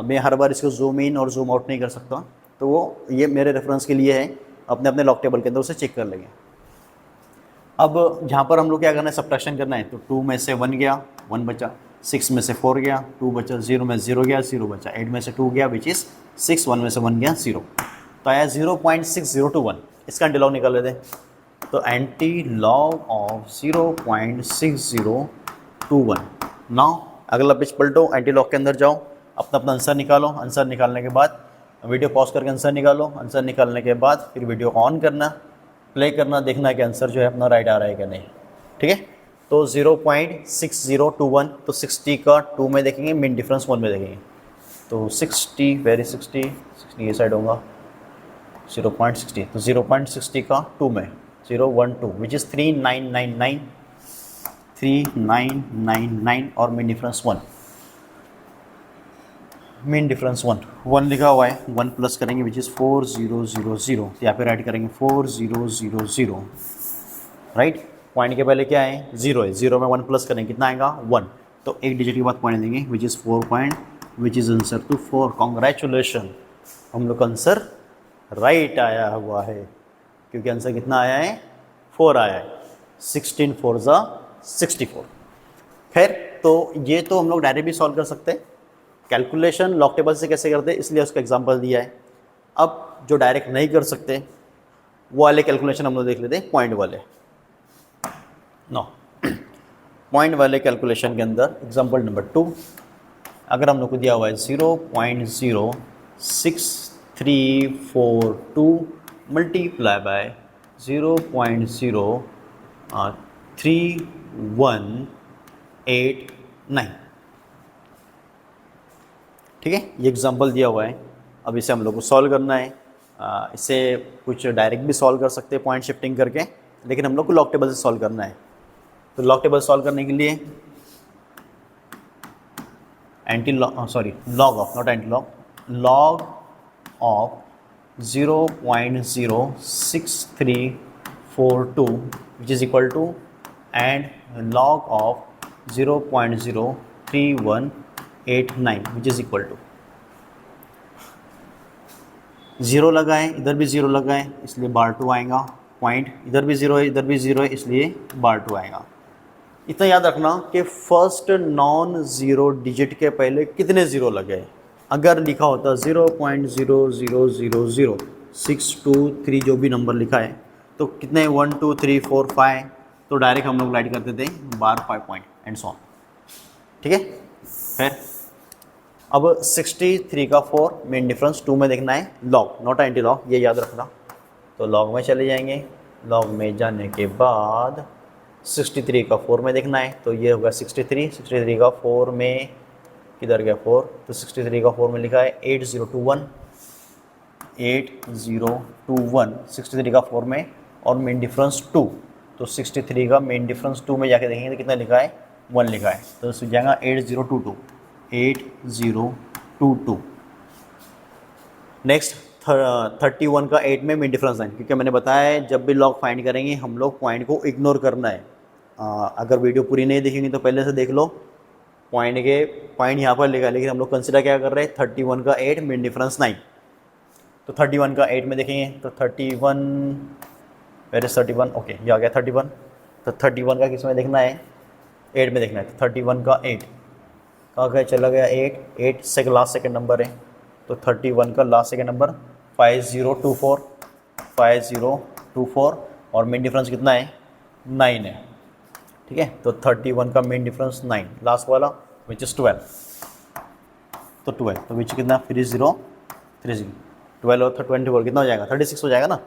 [SPEAKER 1] मैं हर बार इसको जूम इन और जूम आउट नहीं कर सकता, तो वो ये मेरे रेफरेंस के लिए है, अपने अपने लॉग टेबल के अंदर उसे चेक कर लेंगे। अब जहाँ पर हम लोग क्या करना है, सब्ट्रैक्शन करना है। तो 2 में से 1 गया, 1 बचा, 6 में से 4 गया, 2 बचा, 0 में 0 गया, 0 बचा, 8 में से 2 गया विच इज़ 6, 1 में से 1 गया 0, तो आया 0.6021। इसका एंटी लॉग निकाल लेते हैं। तो एंटी लॉग ऑफ 0.6021। नाउ अगला पेज पलटो, एंटी लॉग के अंदर जाओ, अपना अपना आंसर निकालो। आंसर निकालने के बाद वीडियो पॉज करके आंसर निकालो। आंसर निकालने के बाद फिर वीडियो ऑन करना, प्ले करना, देखना है कि आंसर जो है अपना राइट आ रहा है कि नहीं। ठीक है, तो 0.6021, तो 60 का 2 में देखेंगे, मीन डिफरेंस 1 में देखेंगे। तो 60 वेरी 60 ये साइड होगा 0.60, तो 0.60 का 2 में 012 विच इज़ 3999, 3999, और मीन डिफरेंस 1, मीन डिफरेंस 1 लिखा हुआ है। 1 प्लस करेंगे विच इज़ 4000, यहाँ पे राइट करेंगे 4000, राइट। पॉइंट के पहले क्या है, 0 है, 0 में 1 प्लस करेंगे कितना आएगा 1, तो एक डिजिट के बाद पॉइंट देंगे which is 4 point, which is answer to 4। Congratulation, हम लोग का आंसर राइट आया हुआ है, क्योंकि आंसर कितना आया है 4 आया है। 16 4 ज़ा 64। खैर, तो ये तो हम लोग डायरेक्ट भी सॉल्व कर सकते हैं। कैलकुलेशन लॉग टेबल से कैसे करते हैं, इसलिए उसका एग्जांपल दिया है। अब जो डायरेक्ट नहीं कर सकते वो वाले कैलकुलेशन हम लोग देख लेते हैं, पॉइंट वाले। नो, पॉइंट वाले कैलकुलेशन के अंदर एग्जांपल नंबर 2, अगर हम लोग को दिया हुआ है 0.06342 मल्टीप्लाई बाय 0.03189। ठीक है, ये एग्जांपल दिया हुआ है। अब इसे हम लोग को सॉल्व करना है। इसे कुछ डायरेक्ट भी सॉल्व कर सकते हैं पॉइंट शिफ्टिंग करके, लेकिन हम लोग को लॉग टेबल से सॉल्व करना है। तो लॉग टेबल सॉल्व करने के लिए log of, not anti log, log of 0.06342 which is equal to and log of 0.03189 which is equal to 0 लगाएं, इधर भी 0 लगाएं इसलिए बार 2 आएगा, पॉइंट इधर भी 0 है इधर भी 0 है इसलिए बार 2 आएगा। इतना याद रखना कि फर्स्ट नॉन ज़ीरो डिजिट के पहले कितने ज़ीरो लगे। अगर लिखा होता 0.0000623 जो भी नंबर लिखा है तो कितने 1 2 3 4 5 तो डायरेक्ट हम लोग राइट करते थे बार 5 पॉइंट एंड सो ऑन। ठीक है, फिर अब 63 का 4 मेन डिफरेंस 2 में देखना है, लॉग नॉट एंटी लॉग, ये याद रखना। तो लॉग में चले जाएंगे, लॉग में जाने के बाद 63 का 4 में देखना है तो ये होगा 63 का 4 में किधर गया 4, तो 63 का 4 में लिखा है 8021 63 का 4 में और मेन डिफरेंस 2, तो 63 का मेन डिफरेंस 2 में जाके देखेंगे तो कितना लिखा है 1 लिखा है, तो इसमें जाएगा 8022। नेक्स्ट 31 का 8 में मेन डिफरेंस है, क्योंकि मैंने बताया है जब भी लॉग फाइंड करेंगे हम लोग पॉइंट को इग्नोर करना है। अगर वीडियो पूरी नहीं देखेंगे तो पहले से देख लो, पॉइंट यहाँ पर लिखा है, लेकिन हम लोग कंसिडर क्या कर रहे हैं 31 का 8 मेन डिफरेंस 9, तो 31 का 8 में देखेंगे तो 31 वेर इज 31, ओके ये आ गया 31, तो 31 का किस में देखना है 8 में देखना है, तो 31 का 8 कहाँ गया चला गया 8 से लास्ट सेकेंड नंबर है, तो 31 का लास्ट सेकेंड नंबर 5024 और मेन डिफरेंस कितना है 9 है। ठीक है, तो 31 का मेन डिफरेंस 9, लास्ट वाला विच इज़ 12, तो 12 तो विच कितना 30 12 और 24 कितना हो जाएगा 36 हो जाएगा ना,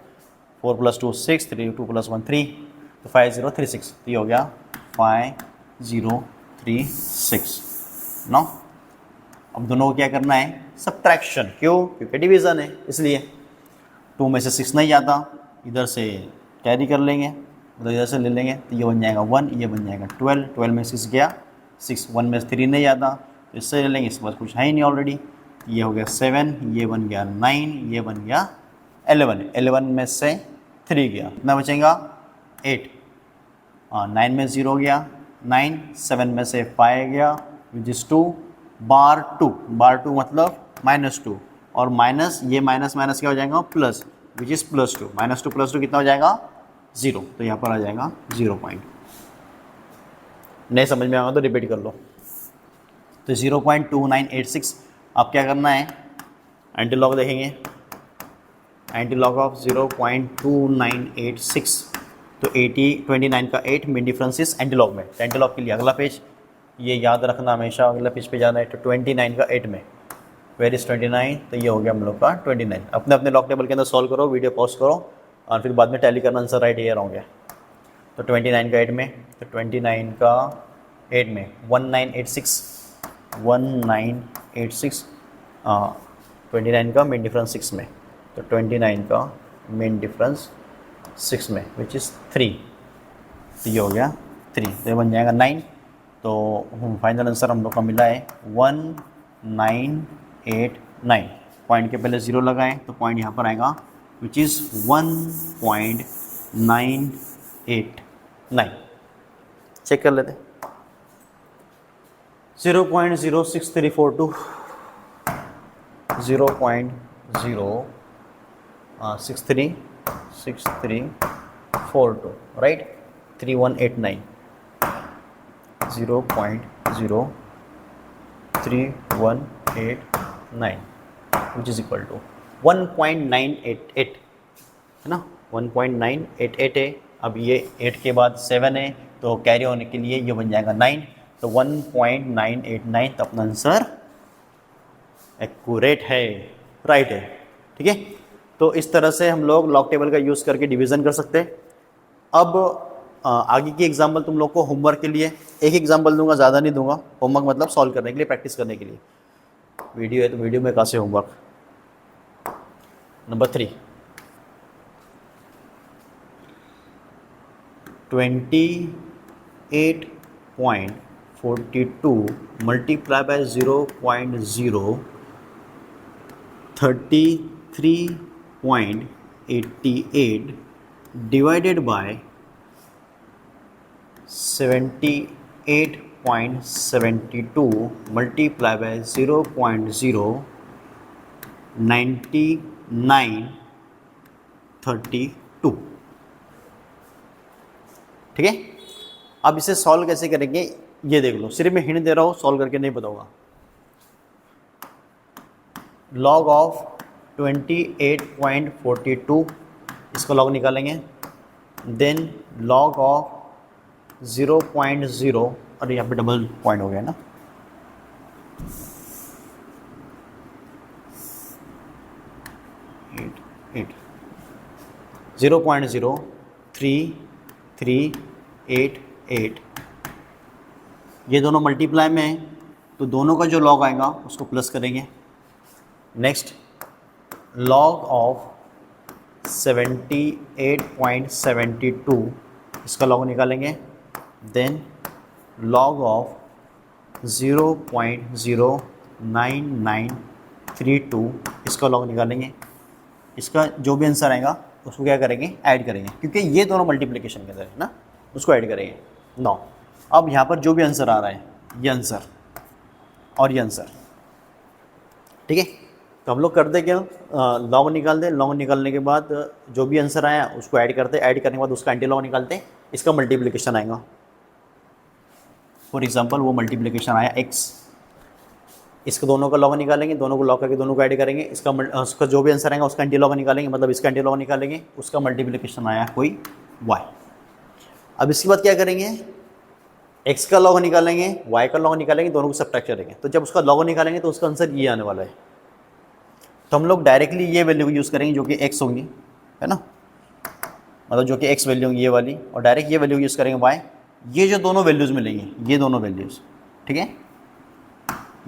[SPEAKER 1] 4 + 2 6 3 2 + 1 3, तो 5036, तो ये हो गया 5036 नो। अब दोनों को क्या करना है सब्ट्रैक्शन, क्यों, क्योंकि डिवीज़न है इसलिए 2 में से 6 नहीं जाता, इधर से कैरी कर लेंगे, उधर इधर से ले लेंगे तो ये बन जाएगा 1, ये बन जाएगा 12 में 6 गया 6, 1 में से 3 नहीं जाता तो इससे ले लेंगे, इसके पास कुछ है ही नहीं ऑलरेडी, ये हो गया 7, ये बन गया 9, ये बन गया 11 में से 3 गया, कितना बचेगा 8, 9 में 0 गया 9, 7 में से 5 गया विच इज़ 2, बार 2 मतलब -2 और माइनस ये माइनस क्या हो जाएगा प्लस विच इज़ +2, -2 + 2 कितना हो जाएगा 0, तो यहाँ पर आ जाएगा 0 पॉइंट। नहीं समझ में आएगा तो रिपीट कर लो, तो 0.2986 आप क्या करना है एंटी लॉग देखेंगे, एंटी लॉग ऑफ 0.2986, तो 29 का 8 main difference is anti log में, एंटी लॉग के लिए अगला पेज ये याद रखना हमेशा, अगला पेज पे जाना है, तो 29 का 8 में वेर इज़ 29, तो ये हो गया हम लोग का 29। अपने अपने लॉग टेबल के अंदर सॉल्व करो, वीडियो पॉज करो और फिर बाद में टैली करना आंसर राइट या रॉन्ग है। तो 29 का 8 में, तो 29 का 8 में 1986 29 का मेन डिफरेंस 6 में, तो 29 का मेन डिफरेंस 6 में विच इज़ 3, तो ये हो गया 3, तो ये बन जाएगा 9, तो फाइनल आंसर हम लोग का मिला है 1989। पॉइंट के पहले 0 लगाएं तो पॉइंट यहाँ पर आएगा विच इज़ 1.989। चेक कर लेते 0.06342 0.06342 right, 3189 0.03189 which is equal to 1.988 है ना, 1.988 है। अब ये 8 के बाद 7 है तो कैरी होने के लिए ये बन जाएगा 9, तो 1.989 तो अपना आंसर एक्यूरेट है, राइट है। ठीक है, तो इस तरह से हम लोग लॉग टेबल का यूज़ करके डिवीज़न कर सकते हैं। अब आगे की एग्जाम्पल तुम लोग को होमवर्क के लिए एक एग्जाम्पल दूंगा, ज़्यादा नहीं दूंगा, होमवर्क मतलब सॉल्व करने के लिए, प्रैक्टिस करने के लिए। वीडियो है तो वीडियो में कहाँ से homework. Number 3, 28.42 multiply by 0.033.88 divided by 78.72 multiply by 0.09932। ठीक है, अब इसे सॉल्व कैसे करेंगे ये देख लो, सिर्फ मैं हिंट दे रहा हूँ, सॉल्व करके नहीं बताऊंगा। लॉग ऑफ 28.42 इसका लॉग निकालेंगे, देन लॉग ऑफ 0.0, अरे यहाँ पे डबल पॉइंट हो गया ना, एट 0.03388, ये दोनों मल्टीप्लाई में है तो दोनों का जो लॉग आएगा उसको प्लस करेंगे। नेक्स्ट लॉग ऑफ 78.72 इसका लॉग निकालेंगे, देन लॉग ऑफ 0.09932 इसका लॉग निकालेंगे। इसका जो भी आंसर आएगा उसको क्या करेंगे, ऐड करेंगे, क्योंकि ये दोनों मल्टीप्लिकेशन के अंदर है ना, उसको ऐड करेंगे। नौ अब यहाँ पर जो भी आंसर आ रहा है, ये आंसर और ये आंसर, ठीक है, तो हम लोग करते क्या, लॉग निकाल दें, लॉग निकालने के बाद जो भी आंसर आया उसको ऐड करते, ऐड करने के बाद उसका एंटी लॉग निकालते हैं, इसका मल्टीप्लिकेशन आएगा। फॉर एग्जांपल वो मल्टीप्लिकेशन आया x, इसका दोनों का लॉग निकालेंगे, दोनों को लॉग करके दोनों को ऐड करेंगे, उसका जो भी आंसर आएगा उसका एंटी लॉग निकालेंगे, मतलब इसका एंटी लॉग निकालेंगे, उसका मल्टीप्लिकेशन आया कोई y। अब इसके बाद क्या करेंगे, x का लॉग निकालेंगे, y का लॉग निकालेंगे, दोनों को सब्ट्रैक्ट करेंगे, तो जब उसका लॉग निकालेंगे तो उसका आंसर ये आने वाला है। तो हम लोग डायरेक्टली ये वैल्यू यूज़ करेंगे जो कि x होंगी, है ना, मतलब जो कि x वैल्यू होंगी ये वाली, और डायरेक्ट ये वैल्यू यूज़ करेंगे y। ये जो दोनों वैल्यूज़ मिलेंगी, ये दोनों वैल्यूज़, ठीक है,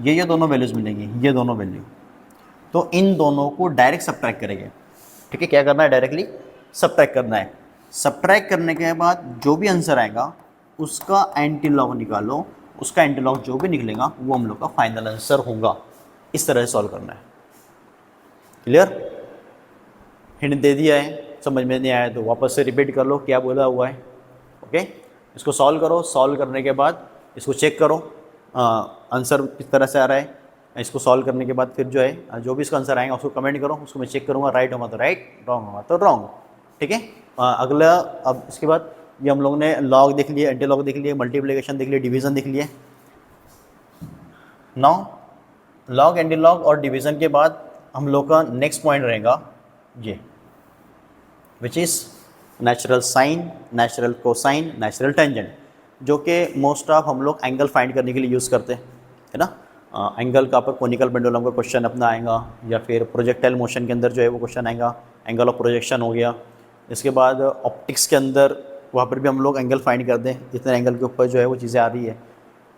[SPEAKER 1] ये जो दोनों वैल्यूज़ मिलेंगी, ये दोनों वैल्यू, तो इन दोनों को डायरेक्ट सब्ट्रैक्ट करेंगे। ठीक है, क्या करना है, डायरेक्टली सब्ट्रैक्ट करना है। सब्ट्रैक्ट करने के बाद जो भी आंसर आएगा उसका एंटी लॉग निकालो, उसका एंटी लॉग जो भी निकलेगा वो हम लोग का फाइनल आंसर होगा। इस तरह से सॉल्व करना है। क्लियर, हिंट दे दिया है, समझ में नहीं आया तो वापस से रिपीट कर लो क्या बोला हुआ है। ओके, इसको सॉल्व करो, सॉल्व करने के बाद इसको चेक करो आंसर किस तरह से आ रहा है। इसको सॉल्व करने के बाद फिर जो है जो भी इसका आंसर आएगा उसको कमेंट करो, उसको मैं चेक करूँगा, राइट होगा तो राइट, रॉन्ग होगा तो रॉन्ग। ठीक है, अगला, अब इसके बाद ये हम लोग ने लॉग देख लिए, एंटी लॉग देख लिए, मल्टीप्लिकेशन देख लिए, डिवीज़न देख लिए। नाउ लॉग, एंटी लॉग और डिवीज़न के बाद हम लोग का नेक्स्ट पॉइंट रहेगा ये, which is natural sine, natural cosine, natural tangent, जो कि मोस्ट ऑफ हम लोग एंगल फाइंड करने के लिए यूज़ करते हैं, है ना। एंगल का पर कोनिकल पेंडुलम का क्वेश्चन अपना आएगा, या फिर प्रोजेक्टाइल मोशन के अंदर जो है वो क्वेश्चन आएगा, एंगल ऑफ प्रोजेक्शन हो गया। इसके बाद ऑप्टिक्स के अंदर वहाँ पर भी हम लोग एंगल फाइंड करते हैं, जितने एंगल के ऊपर जो है वो चीज़ें आ रही है,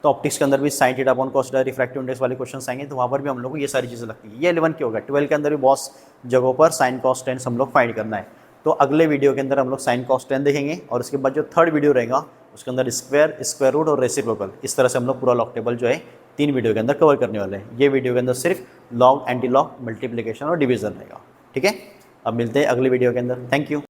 [SPEAKER 1] तो ऑप्टिक्स के अंदर भी sine theta upon cos theta, refractive index वाले क्वेश्चन आएंगे, तो वहाँ पर भी हम लोग को ये सारी चीज़ें लगती है। ये 11 के होगा, 12 के अंदर भी बहुत जगहों पर साइन कॉस टेन हम लोग फाइंड करना है। तो अगले वीडियो के अंदर हम लोग साइन कॉस टेन देखेंगे, और उसके बाद जो थर्ड वीडियो रहेगा उसके अंदर स्क्वायर, स्क्वायर रूट और रेसिप्रोकल, इस तरह से हम लोग पूरा लॉग टेबल जो है 3 वीडियो के अंदर कवर करने वाले हैं। ये वीडियो के अंदर सिर्फ लॉग, एंटी लॉग, मल्टीप्लिकेशन और डिवीजन रहेगा। ठीक है, अब मिलते हैं अगले वीडियो के अंदर। Thank you.